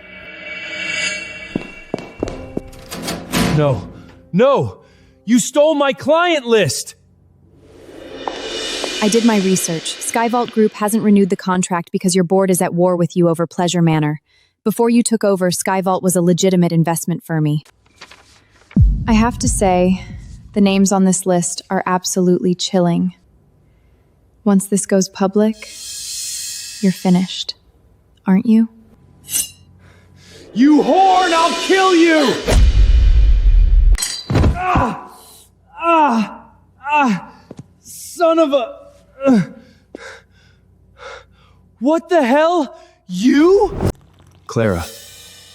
No! You stole my client list! I did my research. Skyvault Group hasn't renewed the contract because your board is at war with you over Pleasure Manor. Before you took over, Skyvault was a legitimate investment for me. I have to say, the names on this list are absolutely chilling. Once this goes public, you're finished, aren't you? You whore, and I'll kill you! Son of a... What the hell? You? Clara,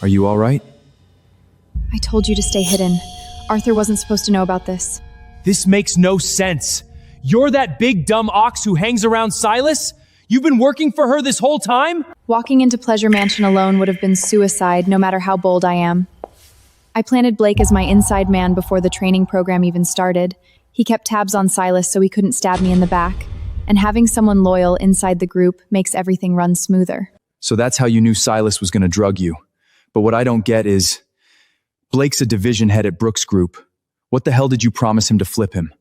are you all right? I told you to stay hidden. Arthur wasn't supposed to know about this. This makes no sense. You're that big dumb ox who hangs around Silas? You've been working for her this whole time? Walking into Pleasure Mansion alone would have been suicide, no matter how bold I am. I planted Blake as my inside man before the training program even started. He kept tabs on Silas so he couldn't stab me in the back. And having someone loyal inside the group makes everything run smoother. So that's how you knew Silas was going to drug you. But what I don't get is, Blake's a division head at Brooks Group. What the hell did you promise him to flip him?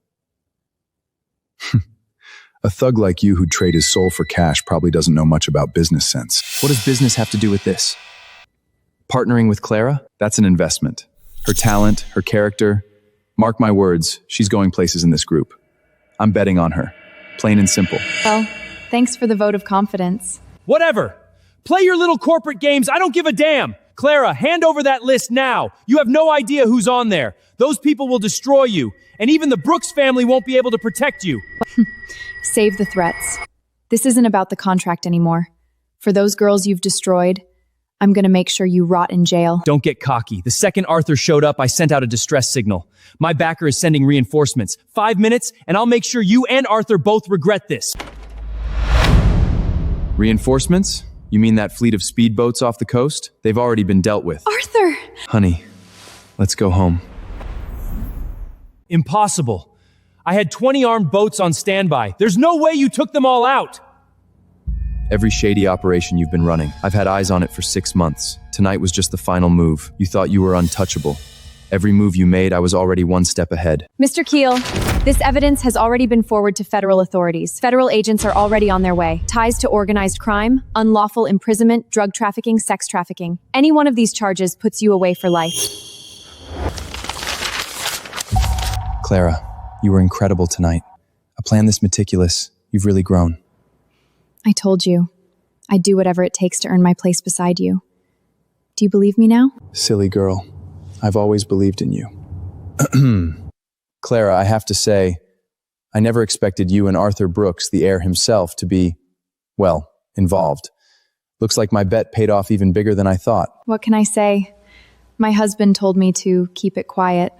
A thug like you who'd trade his soul for cash probably doesn't know much about business sense. What does business have to do with this? Partnering with Clara? That's an investment. Her talent, her character. Mark my words, she's going places in this group. I'm betting on her. Plain and simple. Well, thanks for the vote of confidence. Whatever. Play your little corporate games. I don't give a damn. Clara, hand over that list now. You have no idea who's on there. Those people will destroy you. And even the Brooks family won't be able to protect you. Save the threats. This isn't about the contract anymore. For those girls you've destroyed, I'm gonna make sure you rot in jail. Don't get cocky. The second Arthur showed up, I sent out a distress signal. My backer is sending reinforcements. 5 minutes, and I'll make sure you and Arthur both regret this. Reinforcements? You mean that fleet of speedboats off the coast? They've already been dealt with. Arthur! Honey, let's go home. Impossible. I had 20 armed boats on standby. There's no way you took them all out. Every shady operation you've been running, I've had eyes on it for 6 months. Tonight was just the final move. You thought you were untouchable. Every move you made, I was already one step ahead. Mr. Keel, this evidence has already been forwarded to federal authorities. Federal agents are already on their way. Ties to organized crime, unlawful imprisonment, drug trafficking, sex trafficking. Any one of these charges puts you away for life. Clara, you were incredible tonight. A plan this meticulous, you've really grown. I told you. I'd do whatever it takes to earn my place beside you. Do you believe me now? Silly girl. I've always believed in you. Clara, I have to say, I never expected you and Arthur Brooks, the heir himself, to be, well, involved. Looks like my bet paid off even bigger than I thought. What can I say? My husband told me to keep it quiet.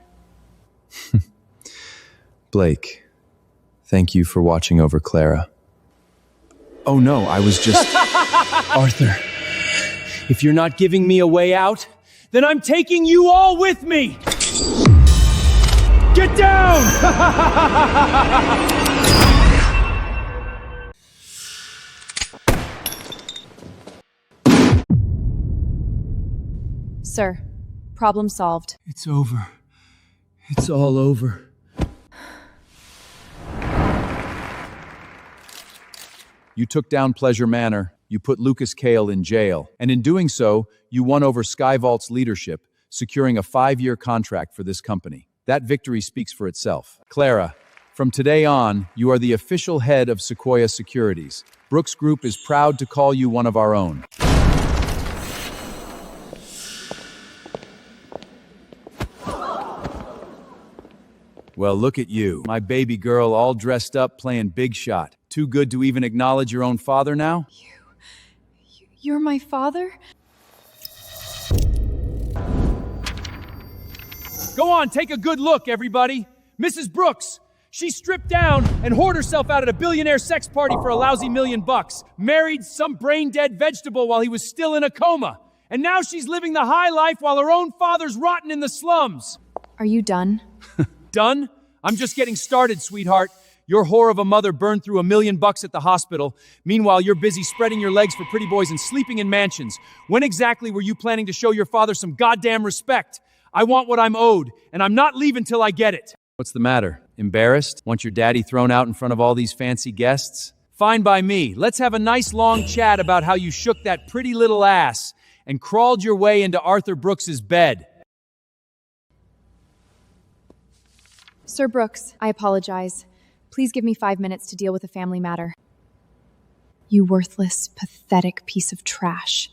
Blake, thank you for watching over Clara. Oh no, I was just... Arthur, if you're not giving me a way out, then I'm taking you all with me! Get down! Sir, problem solved. It's over. It's all over. You took down Pleasure Manor, you put Lucas Cale in jail, and in doing so, you won over Skyvault's leadership, securing a 5-year contract for this company. That victory speaks for itself. Clara, from today on, you are the official head of Sequoia Securities. Brooks Group is proud to call you one of our own. Well, look at you, my baby girl all dressed up playing big shot. Too good to even acknowledge your own father now? You're my father? Go on, take a good look, everybody. Mrs. Brooks, she stripped down and whored herself out at a billionaire sex party for a lousy $1 million. Married some brain-dead vegetable while he was still in a coma. And now she's living the high life while her own father's rotting in the slums. Are you done? Done? I'm just getting started, sweetheart. Your whore of a mother burned through $1 million at the hospital. Meanwhile, you're busy spreading your legs for pretty boys and sleeping in mansions. When exactly were you planning to show your father some goddamn respect? I want what I'm owed, and I'm not leaving till I get it. What's the matter? Embarrassed? Want your daddy thrown out in front of all these fancy guests? Fine by me. Let's have a nice long chat about how you shook that pretty little ass and crawled your way into Arthur Brooks's bed. Sir Brooks, I apologize. Please give me 5 minutes to deal with a family matter. You worthless, pathetic piece of trash.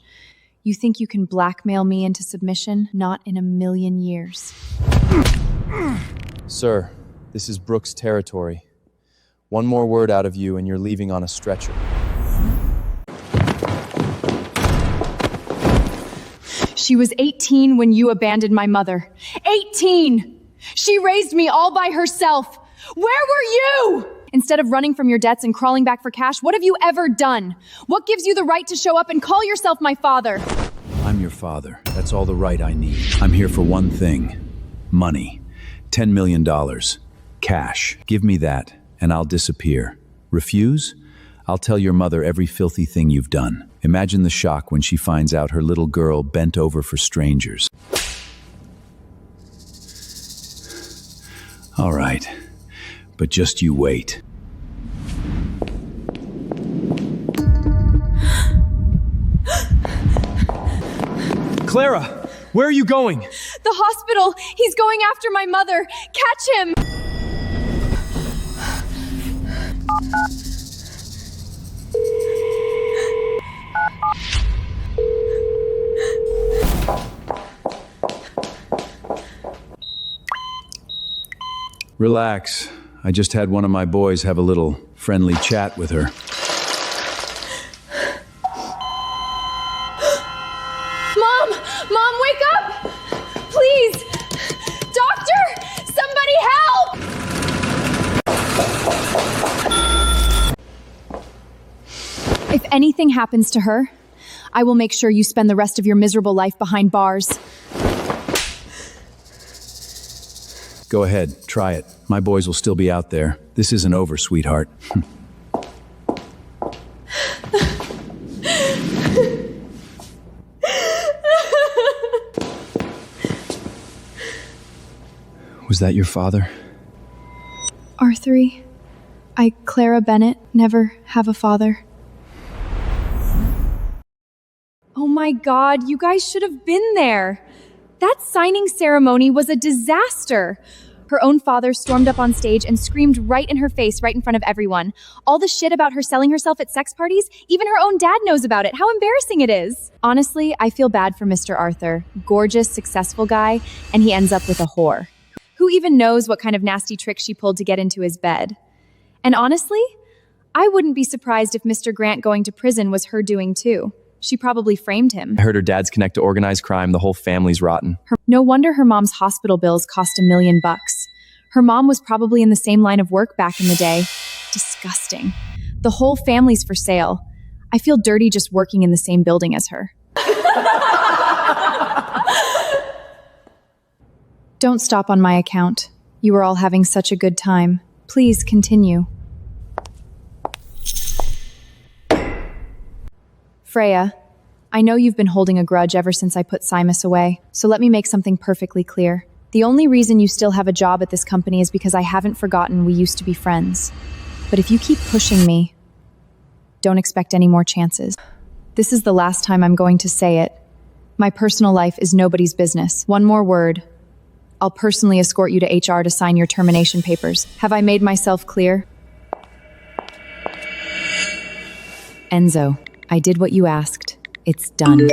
You think you can blackmail me into submission? Not in a million years. Sir, this is Brooks' territory. One more word out of you and you're leaving on a stretcher. She was 18 when you abandoned my mother. 18! She raised me all by herself. Where were you? Instead of running from your debts and crawling back for cash, what have you ever done? What gives you the right to show up and call yourself my father? I'm your father. That's all the right I need. I'm here for one thing. Money. $10 million. Cash. Give me that, and I'll disappear. Refuse? I'll tell your mother every filthy thing you've done. Imagine the shock when she finds out her little girl bent over for strangers. All right, but just you wait. Clara, where are you going? The hospital! He's going after my mother! Catch him! Relax. I just had one of my boys have a little friendly chat with her. Mom! Mom, wake up! Please! Doctor! Somebody help! If anything happens to her, I will make sure you spend the rest of your miserable life behind bars. Go ahead, try it. My boys will still be out there. This isn't over, sweetheart. Was that your father? Arthur, Clara Bennett, never have a father. Oh my God, you guys should have been there. That signing ceremony was a disaster. Her own father stormed up on stage and screamed right in her face, right in front of everyone. All the shit about her selling herself at sex parties, even her own dad knows about it. How embarrassing it is. Honestly, I feel bad for Mr. Arthur. Gorgeous, successful guy, and he ends up with a whore. Who even knows what kind of nasty trick she pulled to get into his bed? And honestly, I wouldn't be surprised if Mr. Grant going to prison was her doing too. She probably framed him. I heard her dad's connect to organized crime. The whole family's rotten. No wonder her mom's hospital bills cost $1 million. Her mom was probably in the same line of work back in the day. Disgusting. The whole family's for sale. I feel dirty just working in the same building as her. Don't stop on my account. You were all having such a good time. Please continue. Freya, I know you've been holding a grudge ever since I put Simus away, so let me make something perfectly clear. The only reason you still have a job at this company is because I haven't forgotten we used to be friends. But if you keep pushing me, don't expect any more chances. This is the last time I'm going to say it. My personal life is nobody's business. One more word. I'll personally escort you to HR to sign your termination papers. Have I made myself clear? Enzo, I did what you asked. It's done.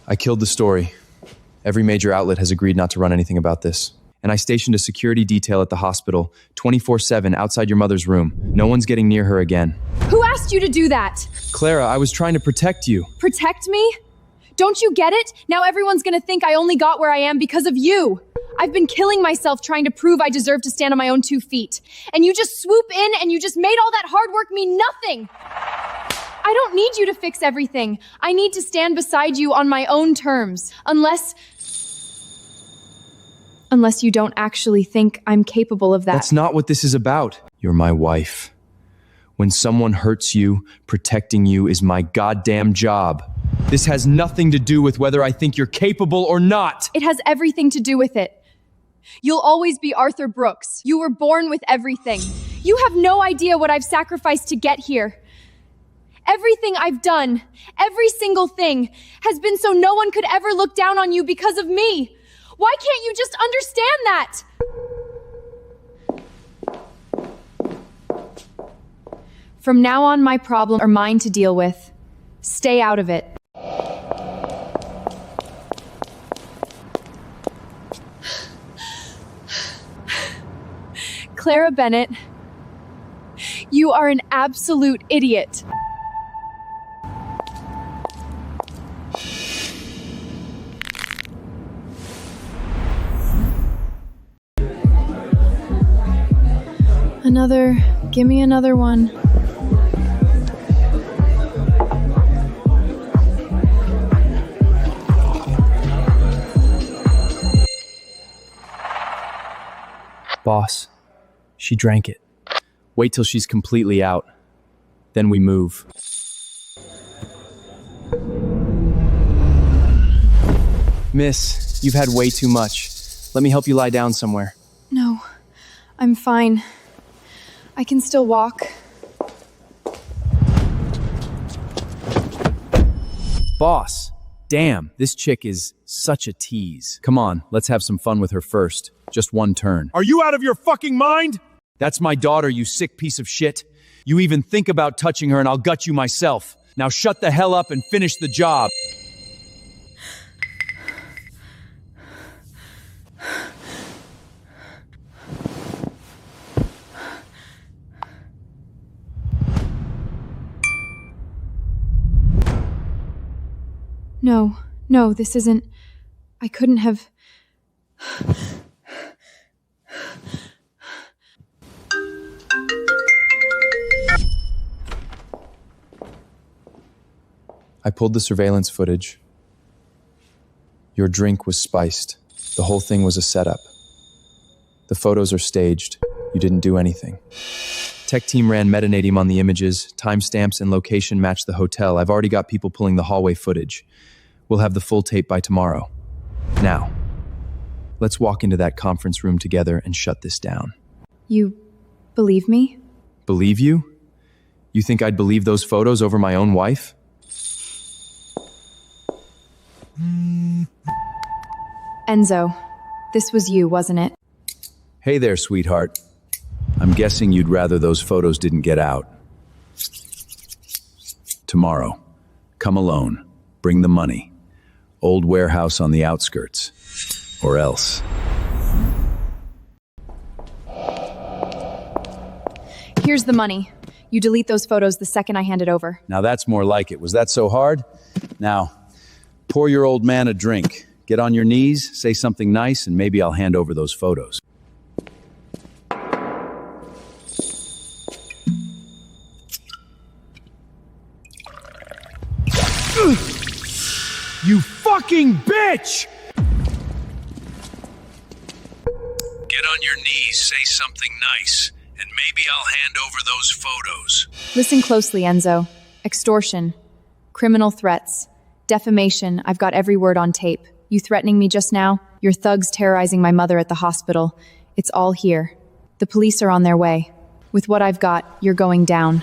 I killed the story. Every major outlet has agreed not to run anything about this. And I stationed a security detail at the hospital, 24/7 outside your mother's room. No one's getting near her again. Who asked you to do that? Clara, I was trying to protect you. Protect me? Don't you get it? Now everyone's gonna think I only got where I am because of you. I've been killing myself trying to prove I deserve to stand on my own 2 feet. And you just swoop in and you just made all that hard work mean nothing. I don't need you to fix everything. I need to stand beside you on my own terms. Unless you don't actually think I'm capable of that. That's not what this is about. You're my wife. When someone hurts you, protecting you is my goddamn job. This has nothing to do with whether I think you're capable or not. It has everything to do with it. You'll always be Arthur Brooks. You were born with everything. You have no idea what I've sacrificed to get here. Everything I've done, every single thing, has been so no one could ever look down on you because of me. Why can't you just understand that? From now on, my problems are mine to deal with. Stay out of it. Clara Bennett, you are an absolute idiot. Give me another one. Boss, she drank it. Wait till she's completely out. Then we move. Miss, you've had way too much. Let me help you lie down somewhere. No, I'm fine. I can still walk. Boss, damn, this chick is such a tease. Come on, let's have some fun with her first. Just one turn. Are you out of your fucking mind? That's my daughter, you sick piece of shit. You even think about touching her and I'll gut you myself. Now shut the hell up and finish the job. No, this isn't... I couldn't have... I pulled the surveillance footage. Your drink was spiced. The whole thing was a setup. The photos are staged. You didn't do anything. Tech team ran metanating on the images. Timestamps and location match the hotel. I've already got people pulling the hallway footage. We'll have the full tape by tomorrow. Now, let's walk into that conference room together and shut this down. You believe me? Believe you? You think I'd believe those photos over my own wife? Enzo, this was you, wasn't it? Hey there, sweetheart. I'm guessing you'd rather those photos didn't get out. Tomorrow, come alone. Bring the money. Old warehouse on the outskirts. Or else. Here's the money. You delete those photos the second I hand it over. Now that's more like it. Was that so hard? Now, pour your old man a drink. Get on your knees, say something nice, and maybe I'll hand over those photos. You fucking bitch! Get on your knees, say something nice, and maybe I'll hand over those photos. Listen closely, Enzo. Extortion, criminal threats, defamation. I've got every word on tape. You threatening me just now? Your thugs terrorizing my mother at the hospital. It's all here. The police are on their way. With what I've got, you're going down.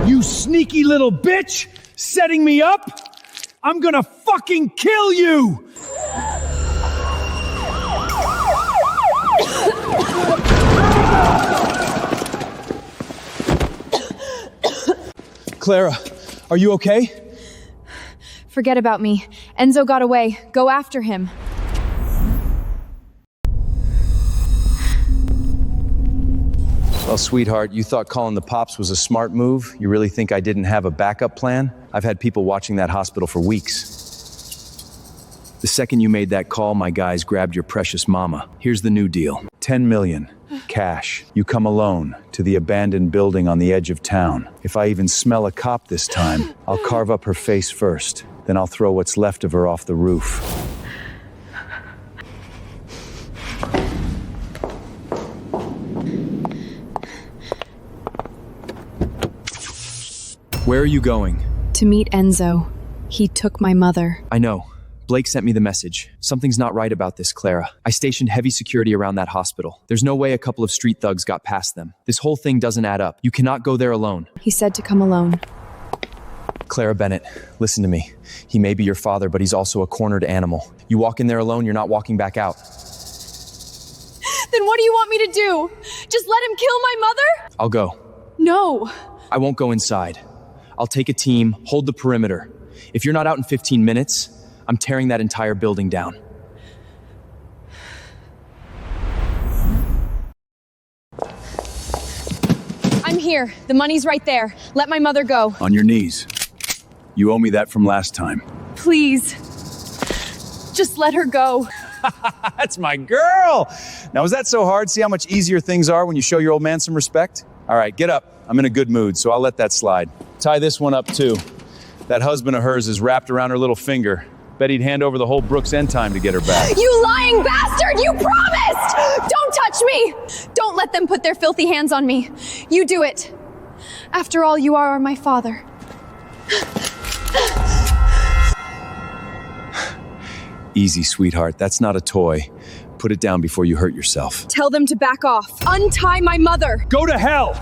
You sneaky little bitch! Setting me up? I'm gonna fucking kill you! Clara, are you okay? Forget about me. Enzo got away. Go after him. Well, sweetheart, you thought calling the pops was a smart move? You really think I didn't have a backup plan? I've had people watching that hospital for weeks. The second you made that call, my guys grabbed your precious mama. Here's the new deal. 10 million. Cash. You come alone to the abandoned building on the edge of town. If I even smell a cop this time, I'll carve up her face first. Then I'll throw what's left of her off the roof. Where are you going? To meet Enzo. He took my mother. I know. Blake sent me the message. Something's not right about this, Clara. I stationed heavy security around that hospital. There's no way a couple of street thugs got past them. This whole thing doesn't add up. You cannot go there alone. He said to come alone. Clara Bennett, listen to me. He may be your father, but he's also a cornered animal. You walk in there alone, you're not walking back out. Then what do you want me to do? Just let him kill my mother? I'll go. No. I won't go inside. I'll take a team, hold the perimeter. If you're not out in 15 minutes, I'm tearing that entire building down. I'm here. The money's right there. Let my mother go. On your knees. You owe me that from last time. Please. Just let her go. That's my girl. Now, was that so hard? See how much easier things are when you show your old man some respect? All right, get up. I'm in a good mood, so I'll let that slide. Tie this one up, too. That husband of hers is wrapped around her little finger. Bet he'd hand over the whole Brooks End time to get her back. You lying bastard! You promised! Don't touch me! Don't let them put their filthy hands on me. You do it. After all, you are my father. Easy, sweetheart. That's not a toy. Put it down before you hurt yourself. Tell them to back off. Untie my mother. Go to hell!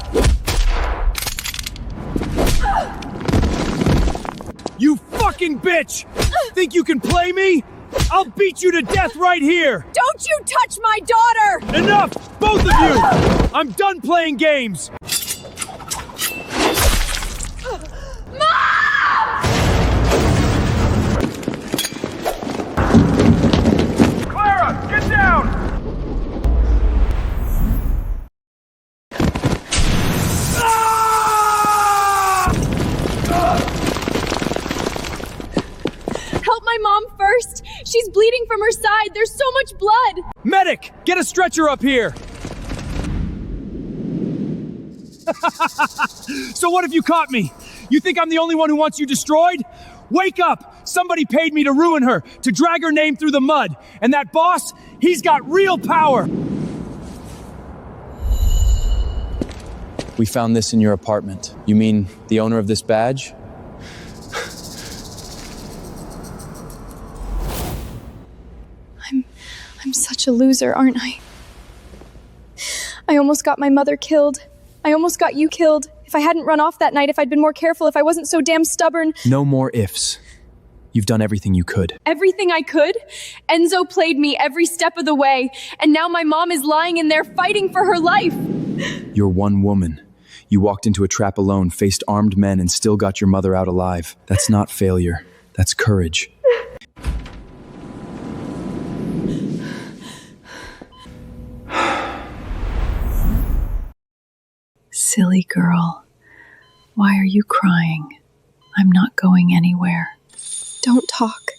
You fucking bitch! Think you can play me? I'll beat you to death right here! Don't you touch my daughter! Enough! Both of you! I'm done playing games! Clara, get down! Help my mom first! She's bleeding from her side! There's so much blood! Medic! Get a stretcher up here! So what if you caught me? You think I'm the only one who wants you destroyed? Wake up! Somebody paid me to ruin her, to drag her name through the mud. And that boss, he's got real power! We found this in your apartment. You mean the owner of this badge? I'm such a loser, aren't I? I almost got my mother killed. I almost got you killed. If I hadn't run off that night, if I'd been more careful, if I wasn't so damn stubborn. No more ifs. You've done everything you could. Everything I could? Enzo played me every step of the way, and now my mom is lying in there fighting for her life. You're one woman. You walked into a trap alone, faced armed men, and still got your mother out alive. That's not failure. That's courage. Silly girl, why are you crying? I'm not going anywhere. Don't talk.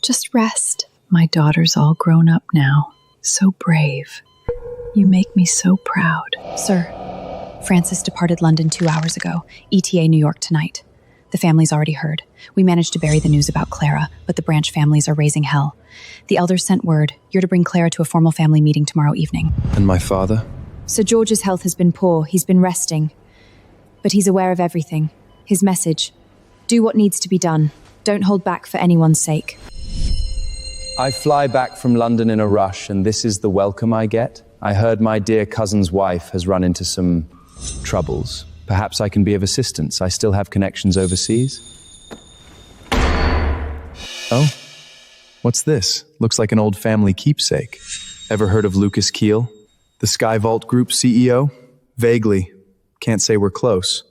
Just rest. My daughter's all grown up now, so brave. You make me so proud. Sir, Francis departed London 2 hours ago. ETA New York tonight. The family's already heard. We managed to bury the news about Clara, but the branch families are raising hell. The elders sent word. You're to bring Clara to a formal family meeting tomorrow evening. And my father? Sir George's health has been poor. He's been resting. But he's aware of everything. His message. Do what needs to be done. Don't hold back for anyone's sake. I fly back from London in a rush, and this is the welcome I get. I heard my dear cousin's wife has run into some troubles. Perhaps I can be of assistance. I still have connections overseas. Oh? What's this? Looks like an old family keepsake. Ever heard of Lucas Keel? The Sky Vault Group CEO? Vaguely. Can't say we're close.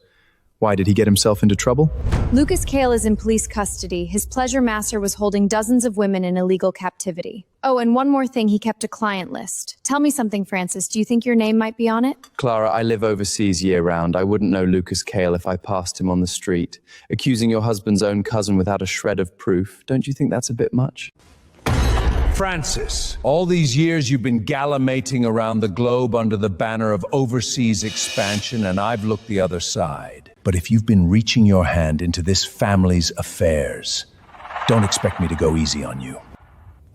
Why, did he get himself into trouble? Lucas Kale is in police custody. His pleasure master was holding dozens of women in illegal captivity. Oh, and one more thing, he kept a client list. Tell me something, Francis. Do you think your name might be on it? Clara, I live overseas year-round. I wouldn't know Lucas Kale if I passed him on the street. Accusing your husband's own cousin without a shred of proof. Don't you think that's a bit much? Francis, all these years you've been gallimating around the globe under the banner of overseas expansion, and I've looked the other side. But if you've been reaching your hand into this family's affairs, don't expect me to go easy on you.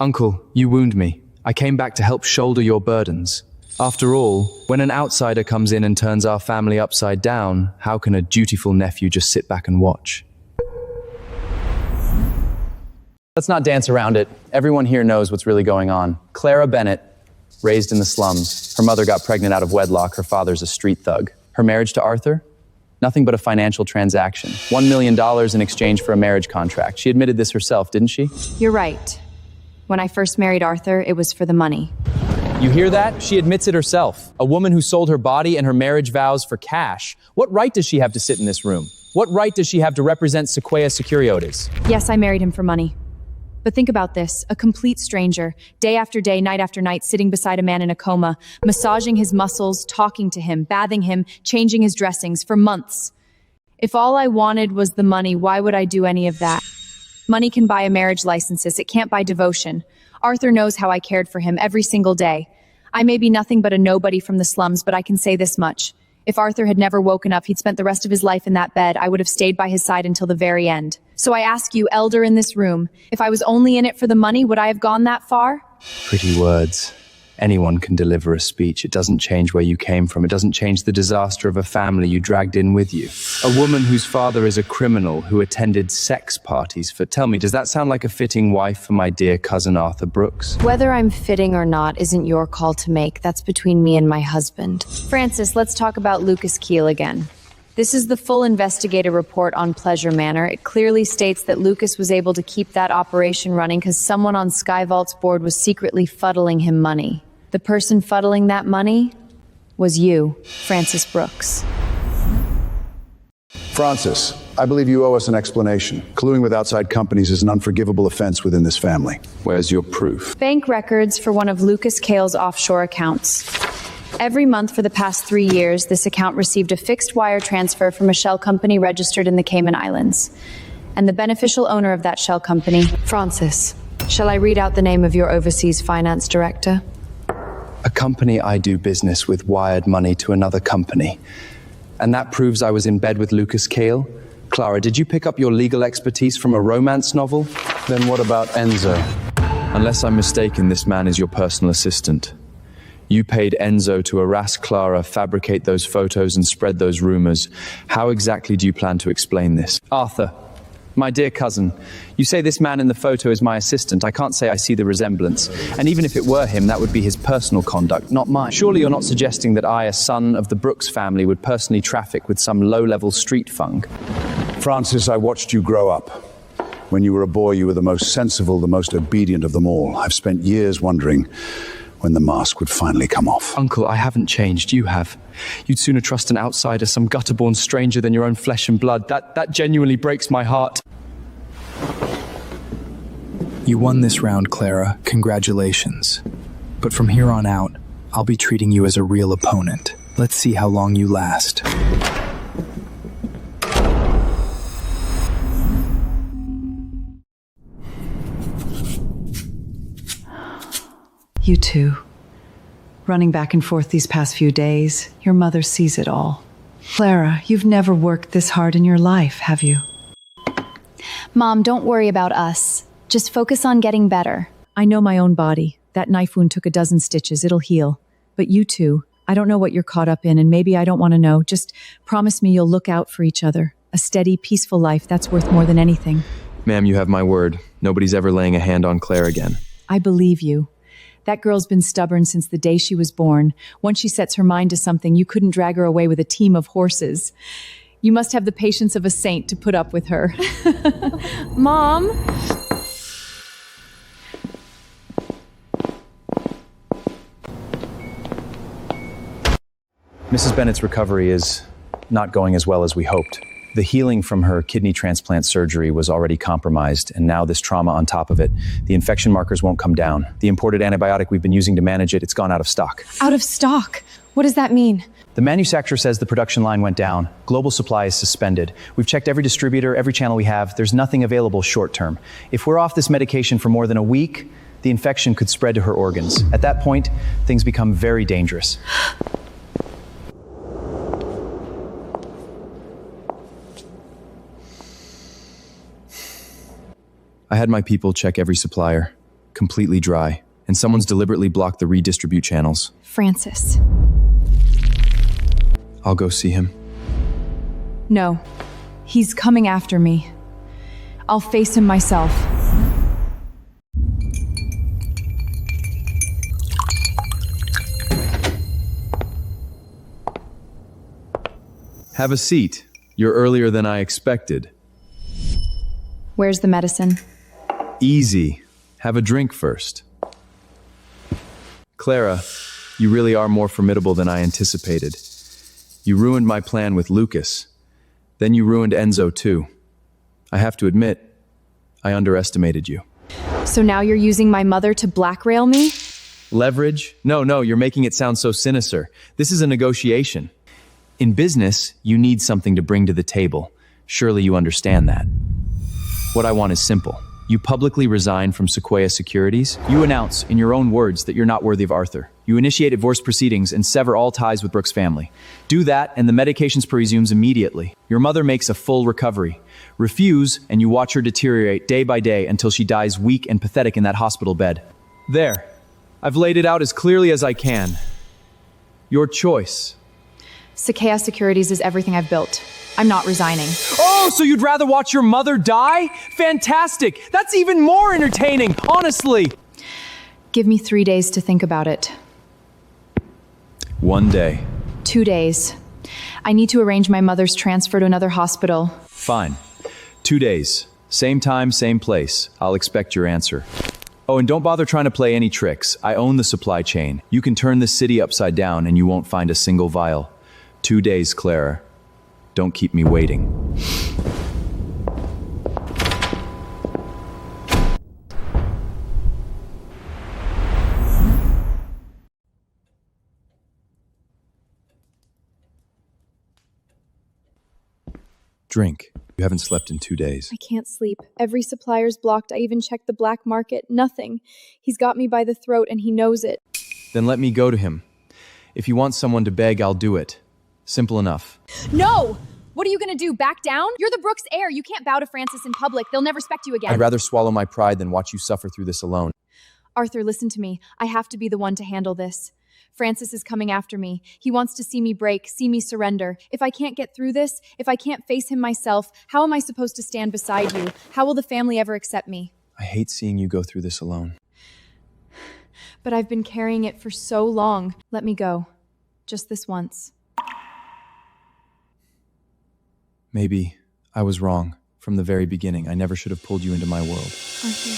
Uncle, you wound me. I came back to help shoulder your burdens. After all, when an outsider comes in and turns our family upside down, how can a dutiful nephew just sit back and watch? Let's not dance around it. Everyone here knows what's really going on. Clara Bennett, raised in the slums. Her mother got pregnant out of wedlock. Her father's a street thug. Her marriage to Arthur? Nothing but a financial transaction. $1 million in exchange for a marriage contract. She admitted this herself, didn't she? You're right. When I first married Arthur, it was for the money. You hear that? She admits it herself. A woman who sold her body and her marriage vows for cash. What right does she have to sit in this room? What right does she have to represent Sequoia Securiotes? Yes, I married him for money. But think about this, a complete stranger, day after day, night after night, sitting beside a man in a coma, massaging his muscles, talking to him, bathing him, changing his dressings for months. If all I wanted was the money, why would I do any of that? Money can buy a marriage licenses, it can't buy devotion. Arthur knows how I cared for him every single day. I may be nothing but a nobody from the slums, but I can say this much. If Arthur had never woken up, he'd spent the rest of his life in that bed. I would have stayed by his side until the very end. So I ask you, elder in this room, if I was only in it for the money, would I have gone that far? Pretty words. Anyone can deliver a speech. It doesn't change where you came from. It doesn't change the disaster of a family you dragged in with you. A woman whose father is a criminal who attended sex parties for... Tell me, does that sound like a fitting wife for my dear cousin Arthur Brooks? Whether I'm fitting or not isn't your call to make. That's between me and my husband. Francis, let's talk about Lucas Keel again. This is the full investigator report on Pleasure Manor. It clearly states that Lucas was able to keep that operation running because someone on Skyvault's board was secretly fuddling him money. The person fuddling that money was you, Francis Brooks. Francis, I believe you owe us an explanation. Colluding with outside companies is an unforgivable offense within this family. Where's your proof? Bank records for one of Lucas Kale's offshore accounts. Every month for the past 3 years, this account received a fixed wire transfer from a shell company registered in the Cayman Islands. And the beneficial owner of that shell company, Francis. Shall I read out the name of your overseas finance director? A company I do business with wired money to another company. And that proves I was in bed with Lucas Kale? Clara, did you pick up your legal expertise from a romance novel? Then what about Enzo? Unless I'm mistaken, this man is your personal assistant. You paid Enzo to harass Clara, fabricate those photos, and spread those rumors. How exactly do you plan to explain this? Arthur, my dear cousin, you say this man in the photo is my assistant. I can't say I see the resemblance. And even if it were him, that would be his personal conduct, not mine. Surely you're not suggesting that I, a son of the Brooks family, would personally traffic with some low-level street funk? Francis, I watched you grow up. When you were a boy, you were the most sensible, the most obedient of them all. I've spent years wondering when the mask would finally come off. Uncle, I haven't changed. You have. You'd sooner trust an outsider, some gutter-born stranger, than your own flesh and blood. That genuinely breaks my heart. You won this round, Clara. Congratulations. But from here on out, I'll be treating you as a real opponent. Let's see how long you last. You too. Running back and forth these past few days, your mother sees it all. Clara, you've never worked this hard in your life, have you? Mom, don't worry about us. Just focus on getting better. I know my own body. That knife wound took 12 stitches. It'll heal. But you two, I don't know what you're caught up in, and maybe I don't want to know. Just promise me you'll look out for each other. A steady, peaceful life, that's worth more than anything. Ma'am, you have my word. Nobody's ever laying a hand on Claire again. I believe you. That girl's been stubborn since the day she was born. Once she sets her mind to something, you couldn't drag her away with a team of horses. You must have the patience of a saint to put up with her. Mom? Mrs. Bennett's recovery is not going as well as we hoped. The healing from her kidney transplant surgery was already compromised, and now this trauma on top of it. The infection markers won't come down. The imported antibiotic we've been using to manage it's gone out of stock. Out of stock? What does that mean? The manufacturer says the production line went down. Global supply is suspended. We've checked every distributor, every channel we have. There's nothing available short term. If we're off this medication for more than a week, the infection could spread to her organs. At that point, things become very dangerous. I had my people check every supplier, completely dry, and someone's deliberately blocked the redistribute channels. Francis. I'll go see him. No. He's coming after me. I'll face him myself. Have a seat. You're earlier than I expected. Where's the medicine? Easy. Have a drink first. Clara, you really are more formidable than I anticipated. You ruined my plan with Lucas. Then you ruined Enzo too. I have to admit, I underestimated you. So now you're using my mother to blackmail me? Leverage? No, you're making it sound so sinister. This is a negotiation. In business, you need something to bring to the table. Surely you understand that. What I want is simple. You publicly resign from Sequoia Securities. You announce, in your own words, that you're not worthy of Arthur. You initiate divorce proceedings and sever all ties with Brooke's family. Do that, and the medications resumes immediately. Your mother makes a full recovery. Refuse, and you watch her deteriorate day by day until she dies weak and pathetic in that hospital bed. There. I've laid it out as clearly as I can. Your choice. Sequoia Securities is everything I've built. I'm not resigning. Oh, so you'd rather watch your mother die? Fantastic! That's even more entertaining, honestly! Give me 3 days to think about it. 1 day. 2 days. I need to arrange my mother's transfer to another hospital. Fine. 2 days. Same time, same place. I'll expect your answer. Oh, and don't bother trying to play any tricks. I own the supply chain. You can turn this city upside down and you won't find a single vial. 2 days, Clara. Don't keep me waiting. Drink. You haven't slept in 2 days. I can't sleep. Every supplier's blocked. I even checked the black market. Nothing. He's got me by the throat and he knows it. Then let me go to him. If you want someone to beg, I'll do it. Simple enough. No! What are you gonna do, back down? You're the Brooks heir. You can't bow to Francis in public. They'll never respect you again. I'd rather swallow my pride than watch you suffer through this alone. Arthur, listen to me. I have to be the one to handle this. Francis is coming after me. He wants to see me break, see me surrender. If I can't get through this, if I can't face him myself, how am I supposed to stand beside you? How will the family ever accept me? I hate seeing you go through this alone. But I've been carrying it for so long. Let me go. Just this once. Maybe I was wrong from the very beginning. I never should have pulled you into my world. Arthur.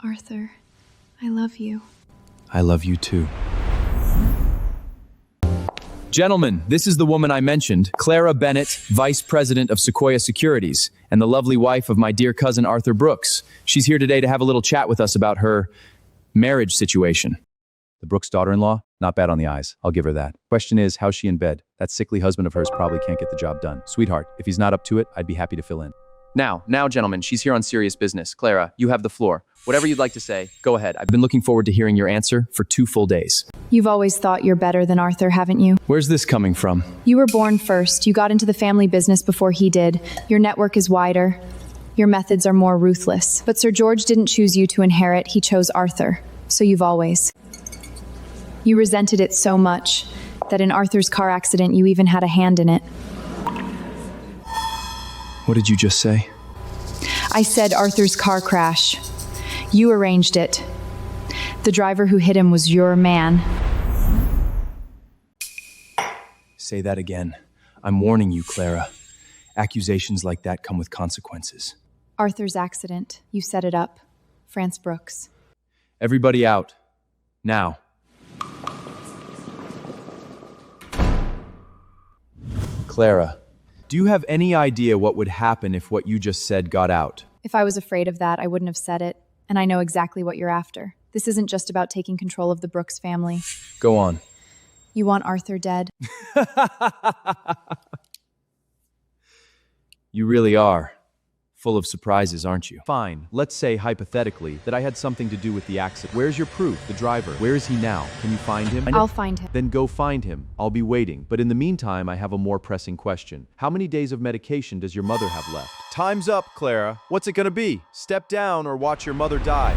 Arthur, I love you. I love you too. Gentlemen, this is the woman I mentioned, Clara Bennett, Vice President of Sequoia Securities, and the lovely wife of my dear cousin Arthur Brooks. She's here today to have a little chat with us about her marriage situation. The Brooks daughter-in-law? Not bad on the eyes. I'll give her that. Question is, how's she in bed? That sickly husband of hers probably can't get the job done. Sweetheart, if he's not up to it, I'd be happy to fill in. Now, gentlemen, she's here on serious business. Clara, you have the floor. Whatever you'd like to say, go ahead. I've been looking forward to hearing your answer for 2 full days. You've always thought you're better than Arthur, haven't you? Where's this coming from? You were born first. You got into the family business before he did. Your network is wider. Your methods are more ruthless. But Sir George didn't choose you to inherit. He chose Arthur. So you've always. You resented it so much that in Arthur's car accident, you even had a hand in it. What did you just say? I said Arthur's car crash. You arranged it. The driver who hit him was your man. Say that again. I'm warning you, Clara. Accusations like that come with consequences. Arthur's accident. You set it up. France Brooks. Everybody out. Now. Clara. Do you have any idea what would happen if what you just said got out? If I was afraid of that, I wouldn't have said it. And I know exactly what you're after. This isn't just about taking control of the Brooks family. Go on. You want Arthur dead? You really are. Full of surprises, aren't you? Fine. Let's say, hypothetically, that I had something to do with the accident. Where's your proof? The driver. Where is he now? Can you find him? I'll find him. Then go find him. I'll be waiting. But in the meantime, I have a more pressing question. How many days of medication does your mother have left? Time's up, Clara. What's it gonna be? Step down or watch your mother die.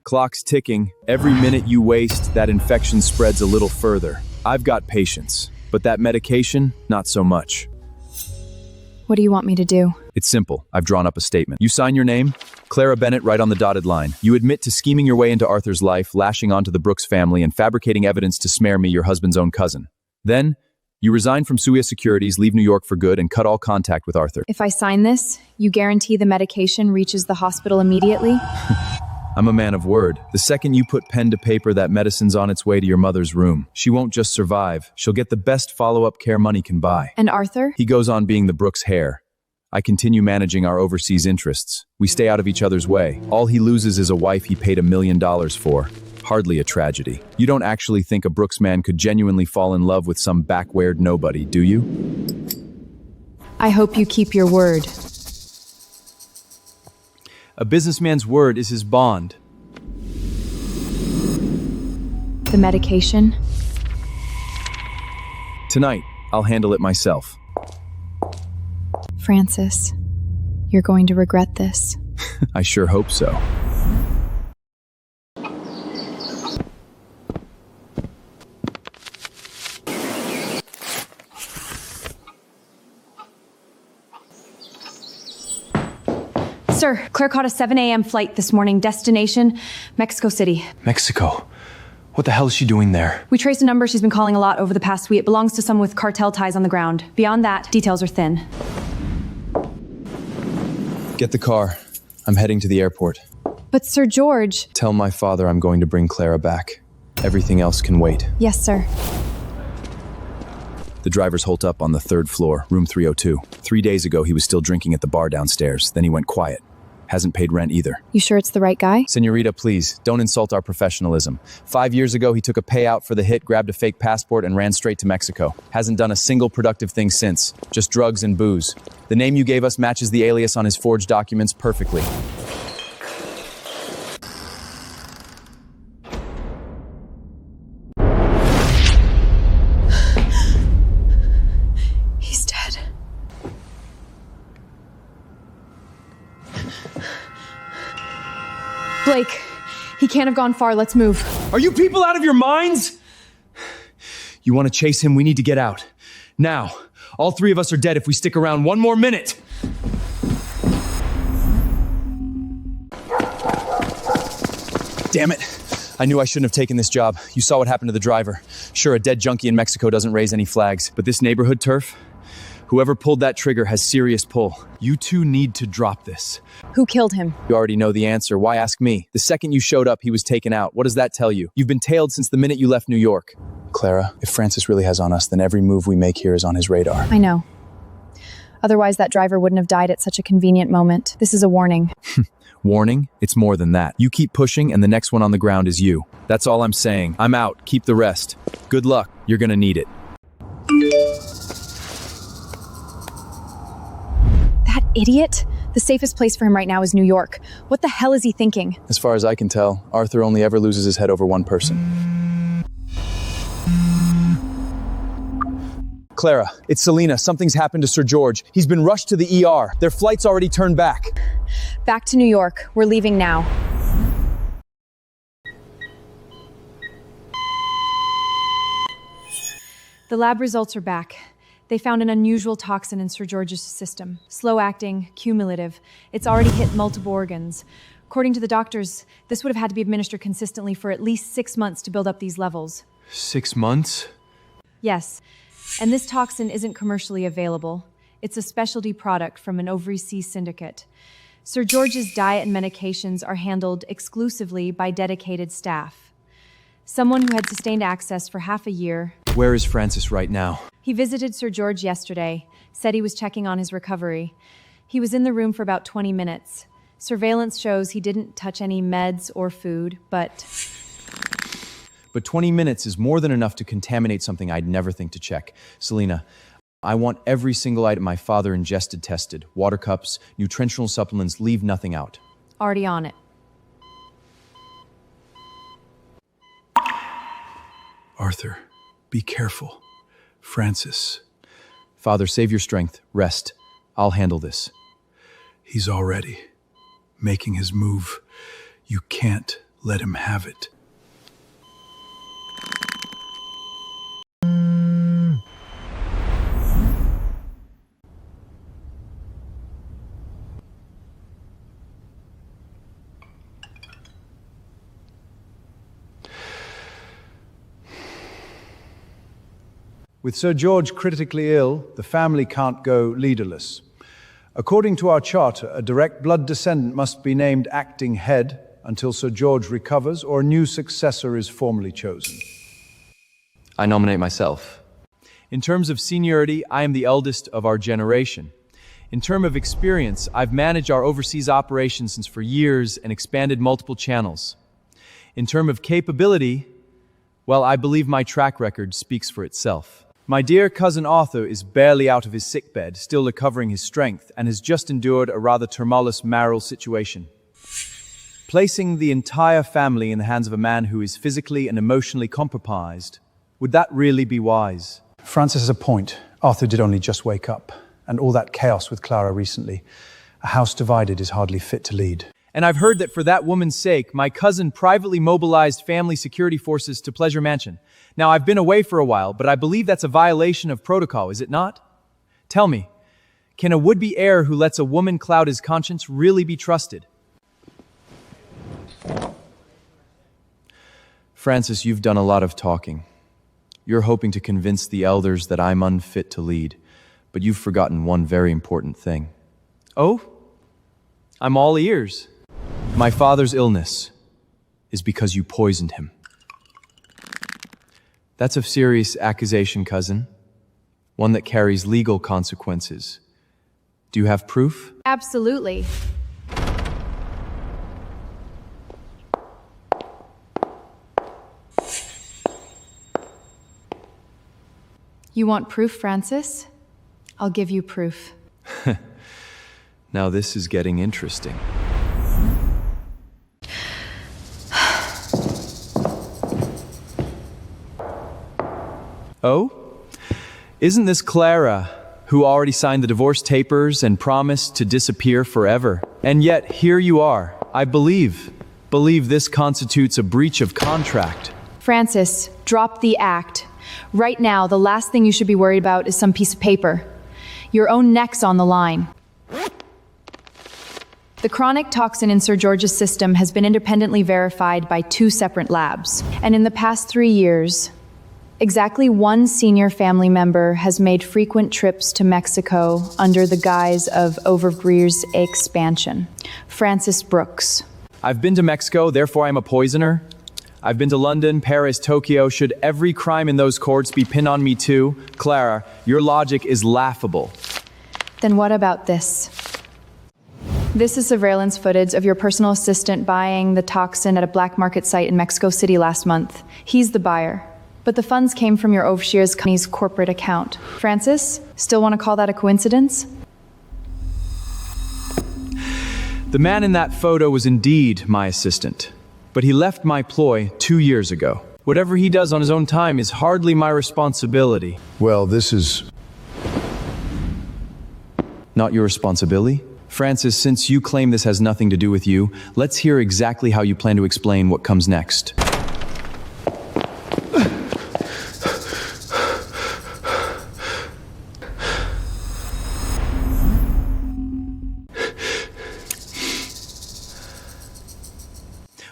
Clock's ticking. Every minute you waste, that infection spreads a little further. I've got patience. But that medication, not so much. What do you want me to do? It's simple. I've drawn up a statement. You sign your name, Clara Bennett, right on the dotted line. You admit to scheming your way into Arthur's life, lashing onto the Brooks family, and fabricating evidence to smear me, your husband's own cousin. Then, you resign from Sequoia Securities, leave New York for good, and cut all contact with Arthur. If I sign this, you guarantee the medication reaches the hospital immediately? I'm a man of word. The second you put pen to paper, that medicine's on its way to your mother's room. She won't just survive. She'll get the best follow-up care money can buy. And Arthur? He goes on being the Brooks heir. I continue managing our overseas interests. We stay out of each other's way. All he loses is a wife he paid $1 million for. Hardly a tragedy. You don't actually think a Brooks man could genuinely fall in love with some backwared nobody, do you? I hope you keep your word. A businessman's word is his bond. The medication? Tonight, I'll handle it myself. Francis, you're going to regret this. I sure hope so. Sir, Claire caught a 7 a.m. flight this morning. Destination, Mexico City. Mexico? What the hell is she doing there? We traced a number she's been calling a lot over the past week. It belongs to someone with cartel ties on the ground. Beyond that, details are thin. Get the car. I'm heading to the airport. But Sir George... Tell my father I'm going to bring Clara back. Everything else can wait. Yes, sir. The driver's holed up on the 3rd floor, room 302. 3 days ago, he was still drinking at the bar downstairs. Then he went quiet. Hasn't paid rent either. You sure it's the right guy? Senorita, please, don't insult our professionalism. 5 years ago, he took a payout for the hit, grabbed a fake passport, and ran straight to Mexico. Hasn't done a single productive thing since. Just drugs and booze. The name you gave us matches the alias on his forged documents perfectly. He's dead. Blake, he can't have gone far. Let's move. Are you people out of your minds? You want to chase him? We need to get out. Now. All 3 of us are dead if we stick around 1 more minute. Damn it. I knew I shouldn't have taken this job. You saw what happened to the driver. Sure, a dead junkie in Mexico doesn't raise any flags, but this neighborhood turf? Whoever pulled that trigger has serious pull. You two need to drop this. Who killed him? You already know the answer. Why ask me? The second you showed up, he was taken out. What does that tell you? You've been tailed since the minute you left New York. Clara, if Francis really has on us, then every move we make here is on his radar. I know. Otherwise, that driver wouldn't have died at such a convenient moment. This is a warning. Warning? It's more than that. You keep pushing, and the next one on the ground is you. That's all I'm saying. I'm out. Keep the rest. Good luck. You're gonna need it. That idiot? The safest place for him right now is New York. What the hell is he thinking? As far as I can tell, Arthur only ever loses his head over one person. Clara, it's Selena. Something's happened to Sir George. He's been rushed to the ER. Their flight's already turned back. Back to New York. We're leaving now. The lab results are back. They found an unusual toxin in Sir George's system. Slow-acting, cumulative. It's already hit multiple organs. According to the doctors, this would have had to be administered consistently for at least 6 months to build up these levels. 6 months? Yes. And this toxin isn't commercially available. It's a specialty product from an overseas syndicate. Sir George's diet and medications are handled exclusively by dedicated staff. Someone who had sustained access for half a year. Where is Francis right now? He visited Sir George yesterday, said he was checking on his recovery. He was in the room for about 20 minutes. Surveillance shows he didn't touch any meds or food, but 20 minutes is more than enough to contaminate something I'd never think to check. Selena, I want every single item my father ingested tested. Water cups, nutritional supplements, leave nothing out. already on it. Arthur, be careful. Francis. Father, save your strength. Rest. I'll handle this. He's already making his move. You can't let him have it. With Sir George critically ill, the family can't go leaderless. According to our charter, a direct blood descendant must be named acting head until Sir George recovers or a new successor is formally chosen. I nominate myself. In terms of seniority, I am the eldest of our generation. In terms of experience, I've managed our overseas operations since for years and expanded multiple channels. In terms of capability, well, I believe my track record speaks for itself. My dear cousin Arthur is barely out of his sickbed, still recovering his strength, and has just endured a rather tumultuous marital situation. Placing the entire family in the hands of a man who is physically and emotionally compromised, would that really be wise? Francis has a point. Arthur did only just wake up, and all that chaos with Clara recently. A house divided is hardly fit to lead. And I've heard that for that woman's sake, my cousin privately mobilized family security forces to Pleasure Mansion. Now, I've been away for a while, but I believe that's a violation of protocol, is it not? Tell me, can a would-be heir who lets a woman cloud his conscience really be trusted? Francis, you've done a lot of talking. You're hoping to convince the elders that I'm unfit to lead, but you've forgotten one very important thing. Oh? I'm all ears. My father's illness is because you poisoned him. That's a serious accusation, cousin. One that carries legal consequences. Do you have proof? Absolutely. You want proof, Francis? I'll give you proof. Now this is getting interesting. Oh? Isn't this Clara, who already signed the divorce papers and promised to disappear forever? And yet, here you are. I believe this constitutes a breach of contract. Francis, drop the act. Right now, the last thing you should be worried about is some piece of paper. Your own neck's on the line. The chronic toxin in Sir George's system has been independently verified by 2 separate labs. And in the past 3 years, exactly 1 senior family member has made frequent trips to Mexico under the guise of overseas expansion. Francis Brooks. I've been to Mexico, therefore I'm a poisoner. I've been to London, Paris, Tokyo. Should every crime in those courts be pinned on me too? Clara, your logic is laughable. Then what about this? This is surveillance footage of your personal assistant buying the toxin at a black market site in Mexico City last month. He's the buyer. But the funds came from your overseas company's corporate account. Francis, still want to call that a coincidence? The man in that photo was indeed my assistant, but he left my ploy 2 years ago. Whatever he does on his own time is hardly my responsibility. Well, this is not your responsibility? Francis, since you claim this has nothing to do with you, let's hear exactly how you plan to explain what comes next.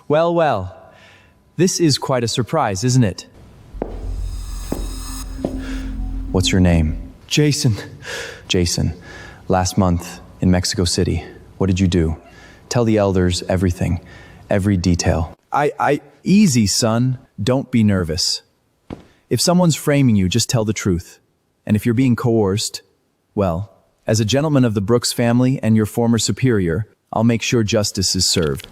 Well, this is quite a surprise, isn't it? What's your name? Jason. Jason, last month in Mexico City, what did you do? Tell the elders everything, every detail. Easy, son. Don't be nervous. If someone's framing you, just tell the truth. And if you're being coerced, well, as a gentleman of the Brooks family and your former superior, I'll make sure justice is served.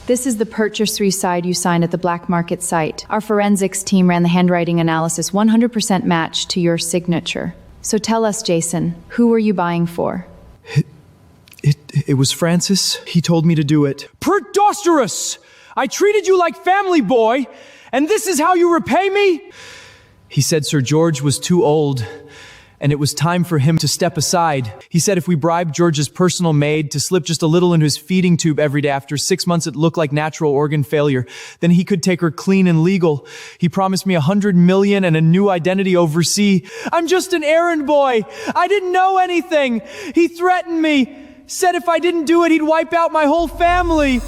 This is the purchase side you signed at the black market site. Our forensics team ran the handwriting analysis, 100% match to your signature. So tell us, Jason, who were you buying for? It was Francis. He told me to do it. Preposterous! I treated you like family, boy, and this is how you repay me? He said Sir George was too old, and it was time for him to step aside. He said if we bribed George's personal maid to slip just a little into his feeding tube every day after 6 months it looked like natural organ failure, then he could take her clean and legal. He promised me 100 million and a new identity overseas. I'm just an errand boy. I didn't know anything. He threatened me, said if I didn't do it, he'd wipe out my whole family.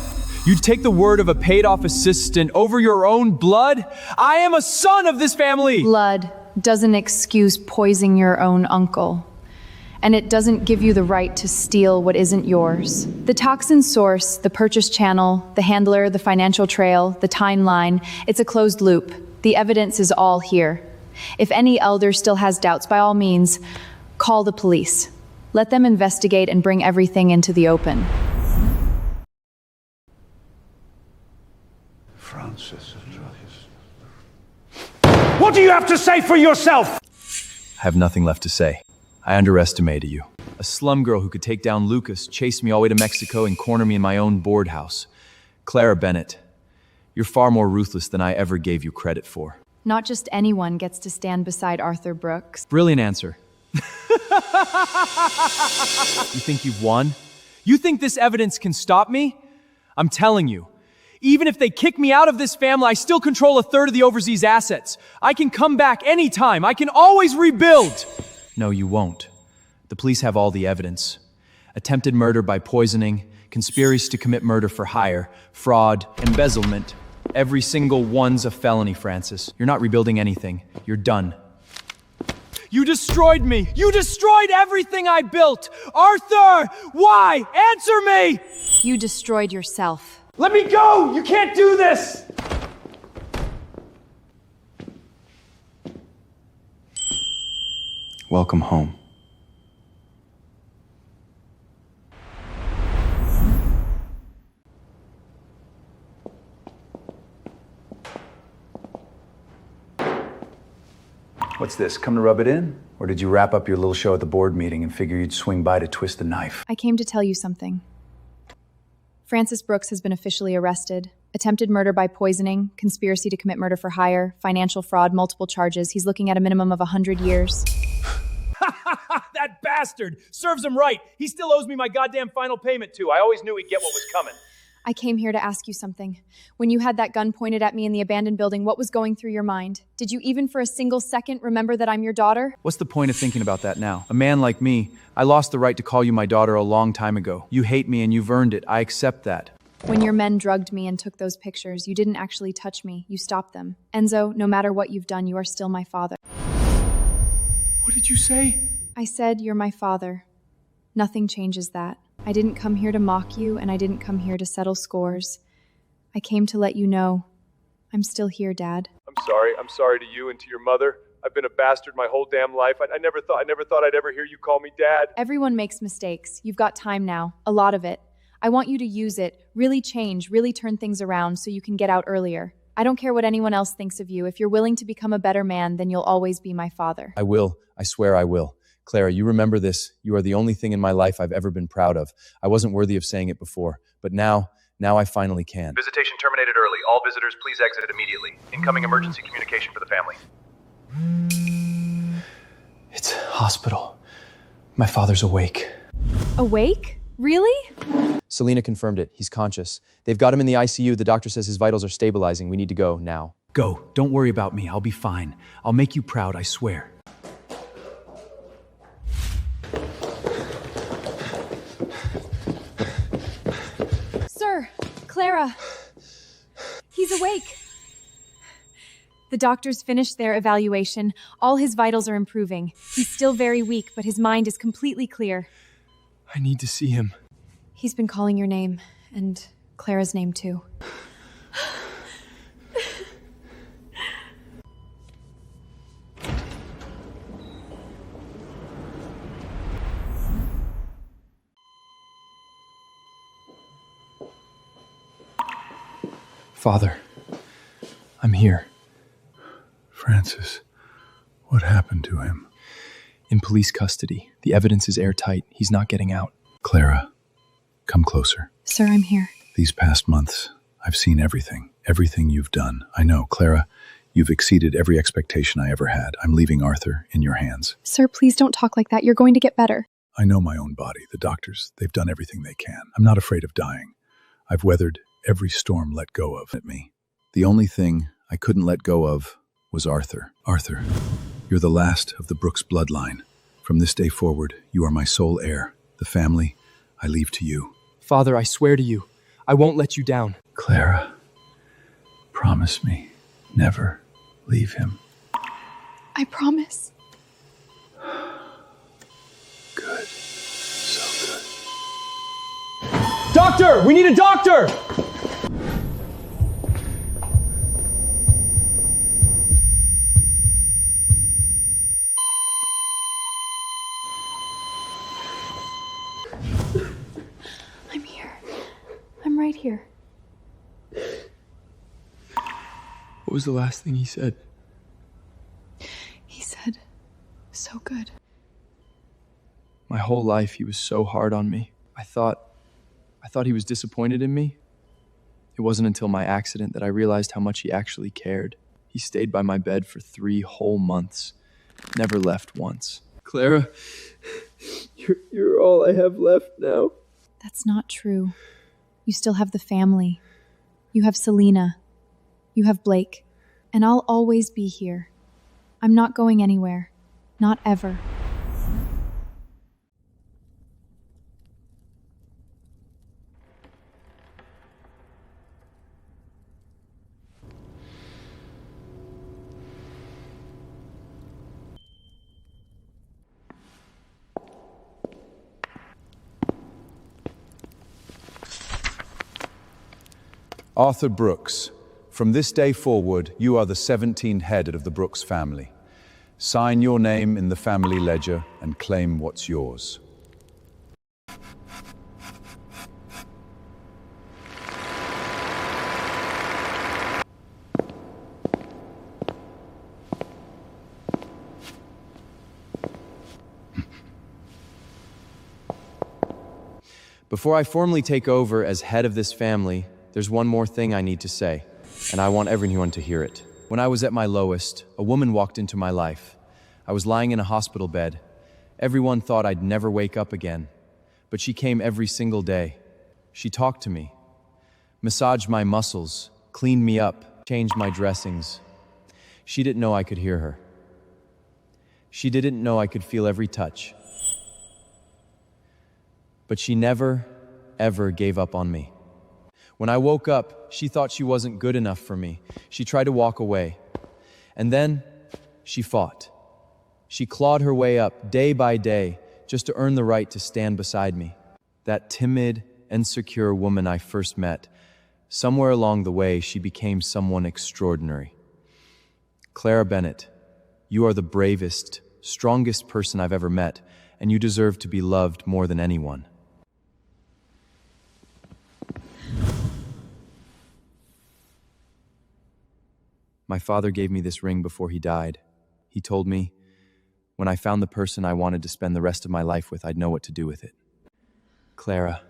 You'd take the word of a paid-off assistant over your own blood? I am a son of this family. Blood doesn't excuse poisoning your own uncle. And it doesn't give you the right to steal what isn't yours. The toxin source, the purchase channel, the handler, the financial trail, the timeline, it's a closed loop. The evidence is all here. If any elder still has doubts, by all means, call the police. Let them investigate and bring everything into the open. What do you have to say for yourself? I have nothing left to say. I underestimated you. A slum girl who could take down Lucas, chase me all the way to Mexico, and corner me in my own board house. Clara Bennett, you're far more ruthless than I ever gave you credit for. Not just anyone gets to stand beside Arthur Brooks. Brilliant answer. You think you've won? You think this evidence can stop me? I'm telling you, even if they kick me out of this family, I still control 1/3 of the overseas assets. I can come back anytime. I can always rebuild. No, you won't. The police have all the evidence. Attempted murder by poisoning, conspiracy to commit murder for hire, fraud, embezzlement. Every single one's a felony, Francis. You're not rebuilding anything. You're done. You destroyed me! You destroyed everything I built! Arthur! Why? Answer me! You destroyed yourself. Let me go! You can't do this! Welcome home. What's this, come to rub it in? Or did you wrap up your little show at the board meeting and figure you'd swing by to twist the knife? I came to tell you something. Francis Brooks has been officially arrested. Attempted murder by poisoning, conspiracy to commit murder for hire, financial fraud, multiple charges. He's looking at a minimum of 100 years. That bastard! Serves him right! He still owes me my goddamn final payment too. I always knew he'd get what was coming. I came here to ask you something. When you had that gun pointed at me in the abandoned building, what was going through your mind? Did you even for a single second remember that I'm your daughter? What's the point of thinking about that now? A man like me, I lost the right to call you my daughter a long time ago. You hate me and you've earned it. I accept that. When your men drugged me and took those pictures, you didn't actually touch me. You stopped them. Enzo, no matter what you've done, you are still my father. What did you say? I said you're my father. Nothing changes that. I didn't come here to mock you, and I didn't come here to settle scores. I came to let you know I'm still here, Dad. I'm sorry to you and to your mother. I've been a bastard my whole damn life. I never thought I'd ever hear you call me Dad. Everyone makes mistakes. You've got time now, a lot of it. I want you to use it, really change, really turn things around so you can get out earlier. I don't care what anyone else thinks of you. If you're willing to become a better man, then you'll always be my father. I will. I swear I will. Clara, you remember this. You are the only thing in my life I've ever been proud of. I wasn't worthy of saying it before, but now I finally can. Visitation terminated early. All visitors, please exit immediately. Incoming emergency communication for the family. It's hospital. My father's awake. Awake? Really? Selena confirmed it. He's conscious. They've got him in the ICU. The doctor says his vitals are stabilizing. We need to go now. Go. Don't worry about me. I'll be fine. I'll make you proud, I swear. Sir, Clara. He's awake. The doctors finished their evaluation. All his vitals are improving. He's still very weak, but his mind is completely clear. I need to see him. He's been calling your name, and Clara's name too. Father, I'm here. Francis, what happened to him? In police custody. The evidence is airtight. He's not getting out. Clara, come closer. Sir, I'm here. These past months, I've seen everything you've done. I know, Clara, you've exceeded every expectation I ever had. I'm leaving Arthur in your hands. Sir, please don't talk like that. You're going to get better. I know my own body. The doctors, they've done everything they can. I'm not afraid of dying. I've weathered every storm let go of at me. The only thing I couldn't let go of was Arthur. Arthur, you're the last of the Brooks bloodline. From this day forward, you are my sole heir. The family, I leave to you. Father, I swear to you, I won't let you down. Clara, promise me, never leave him. I promise. Good. So good. Doctor! We need a doctor! I'm here. I'm right here. was the last thing he said? He said, so good. My whole life he was so hard on me. I thought he was disappointed in me. It wasn't until my accident that I realized how much he actually cared. He stayed by my bed for 3 whole months. Never left once. Clara, you're all I have left now. That's not true. You still have the family. You have Selena. You have Blake. And I'll always be here. I'm not going anywhere. Not ever. Arthur Brooks, from this day forward, you are the 17th head of the Brooks family. Sign your name in the family ledger and claim what's yours. Before I formally take over as head of this family, there's one more thing I need to say, and I want everyone to hear it. When I was at my lowest, a woman walked into my life. I was lying in a hospital bed. Everyone thought I'd never wake up again, but she came every single day. She talked to me, massaged my muscles, cleaned me up, changed my dressings. She didn't know I could hear her. She didn't know I could feel every touch. But she never, ever gave up on me. When I woke up, she thought she wasn't good enough for me. She tried to walk away. And then, she fought. She clawed her way up, day by day, just to earn the right to stand beside me. That timid, insecure woman I first met, somewhere along the way, she became someone extraordinary. Clara Bennett, you are the bravest, strongest person I've ever met, and you deserve to be loved more than anyone. My father gave me this ring before he died. He told me, when I found the person I wanted to spend the rest of my life with, I'd know what to do with it. Clara,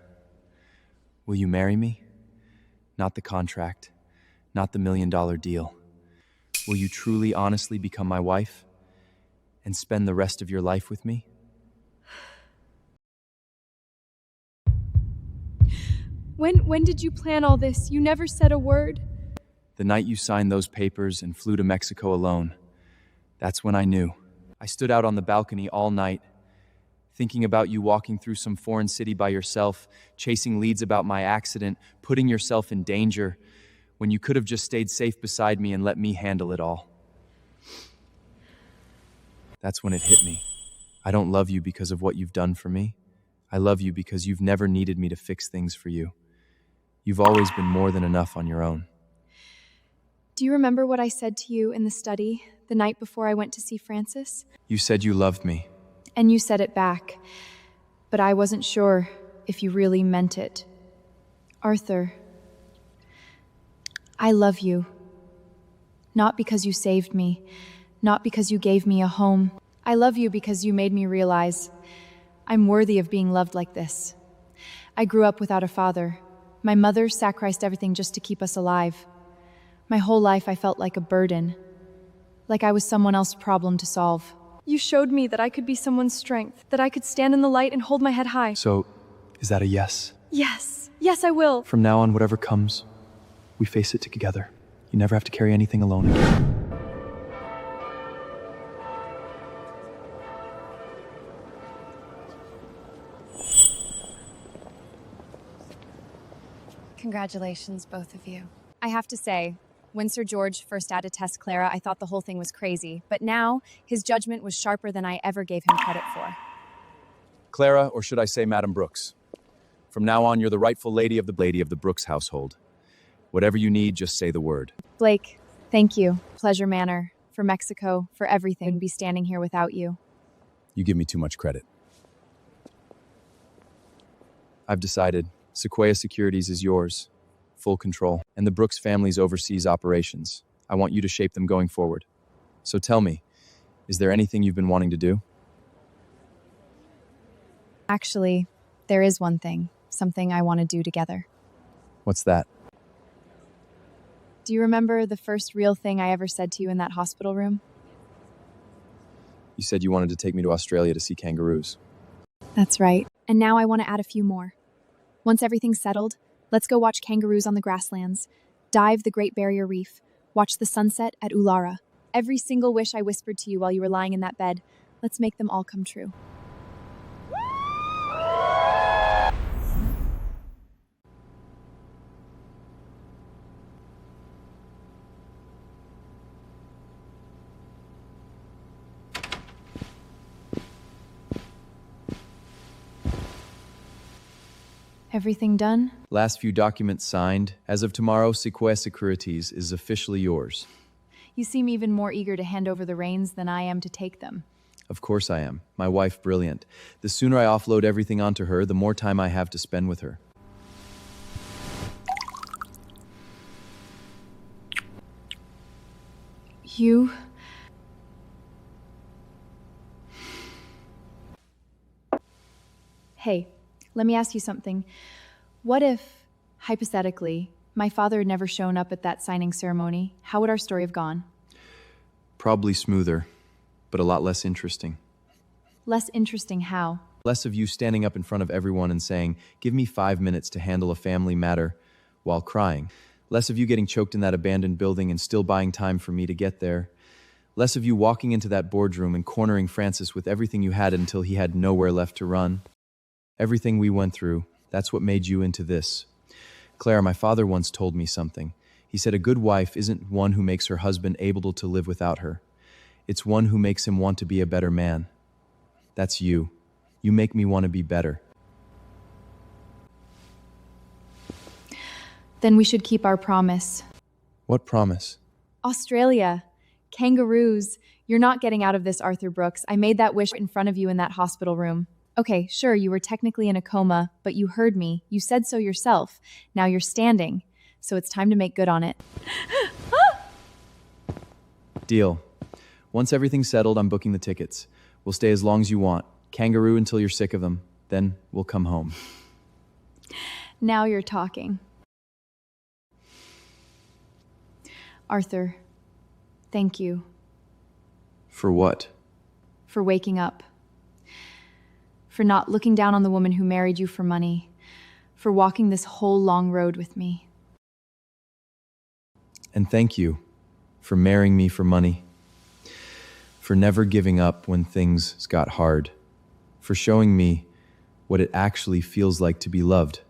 will you marry me? Not the contract, not the $1 million deal. Will you truly, honestly become my wife and spend the rest of your life with me? When did you plan all this? You never said a word. The night you signed those papers and flew to Mexico alone, that's when I knew. I stood out on the balcony all night, thinking about you walking through some foreign city by yourself, chasing leads about my accident, putting yourself in danger, when you could have just stayed safe beside me and let me handle it all. That's when it hit me. I don't love you because of what you've done for me. I love you because you've never needed me to fix things for you. You've always been more than enough on your own. Do you remember what I said to you in the study the night before I went to see Francis? You said you loved me. And you said it back. But I wasn't sure if you really meant it. Arthur, I love you. Not because you saved me, not because you gave me a home. I love you because you made me realize I'm worthy of being loved like this. I grew up without a father. My mother sacrificed everything just to keep us alive. My whole life I felt like a burden, like I was someone else's problem to solve. You showed me that I could be someone's strength, that I could stand in the light and hold my head high. So, is that a yes? Yes, yes I will. From now on, whatever comes, we face it together. You never have to carry anything alone again. Congratulations, both of you. I have to say, when Sir George first had to test Clara, I thought the whole thing was crazy. But now, his judgment was sharper than I ever gave him credit for. Clara, or should I say Madam Brooks? From now on, you're the rightful lady of the Brooks household. Whatever you need, just say the word. Blake, thank you. Pleasure Manor, for Mexico, for everything. I'd be standing here without you. You give me too much credit. I've decided Sequoia Securities is yours. Full control. And the Brooks family's overseas operations. I want you to shape them going forward. So tell me, is there anything you've been wanting to do? Actually, there is one thing, something I want to do together. What's that? Do you remember the first real thing I ever said to you in that hospital room? You said you wanted to take me to Australia to see kangaroos. That's right. And now I want to add a few more. Once everything's settled, let's go watch kangaroos on the grasslands, dive the Great Barrier Reef, watch the sunset at Ulara. Every single wish I whispered to you while you were lying in that bed, let's make them all come true. Everything done? Last few documents signed. As of tomorrow, Sequoia Securities is officially yours. You seem even more eager to hand over the reins than I am to take them. Of course I am. My wife, brilliant. The sooner I offload everything onto her, the more time I have to spend with her. You... Hey, let me ask you something. What if, hypothetically, my father had never shown up at that signing ceremony? How would our story have gone? Probably smoother, but a lot less interesting. Less interesting how? Less of you standing up in front of everyone and saying, "Give me 5 minutes to handle a family matter," while crying. Less of you getting choked in that abandoned building and still buying time for me to get there. Less of you walking into that boardroom and cornering Francis with everything you had until he had nowhere left to run. Everything we went through, that's what made you into this. Clara, my father once told me something. He said a good wife isn't one who makes her husband able to live without her. It's one who makes him want to be a better man. That's you. You make me want to be better. Then we should keep our promise. What promise? Australia. Kangaroos. You're not getting out of this, Arthur Brooks. I made that wish in front of you in that hospital room. Okay, sure, you were technically in a coma, but you heard me. You said so yourself. Now you're standing. So it's time to make good on it. Deal. Once everything's settled, I'm booking the tickets. We'll stay as long as you want. Kangaroo until you're sick of them. Then we'll come home. Now you're talking. Arthur, thank you. For what? For waking up. For not looking down on the woman who married you for money. For walking this whole long road with me. And thank you for marrying me for money. For never giving up when things got hard. For showing me what it actually feels like to be loved.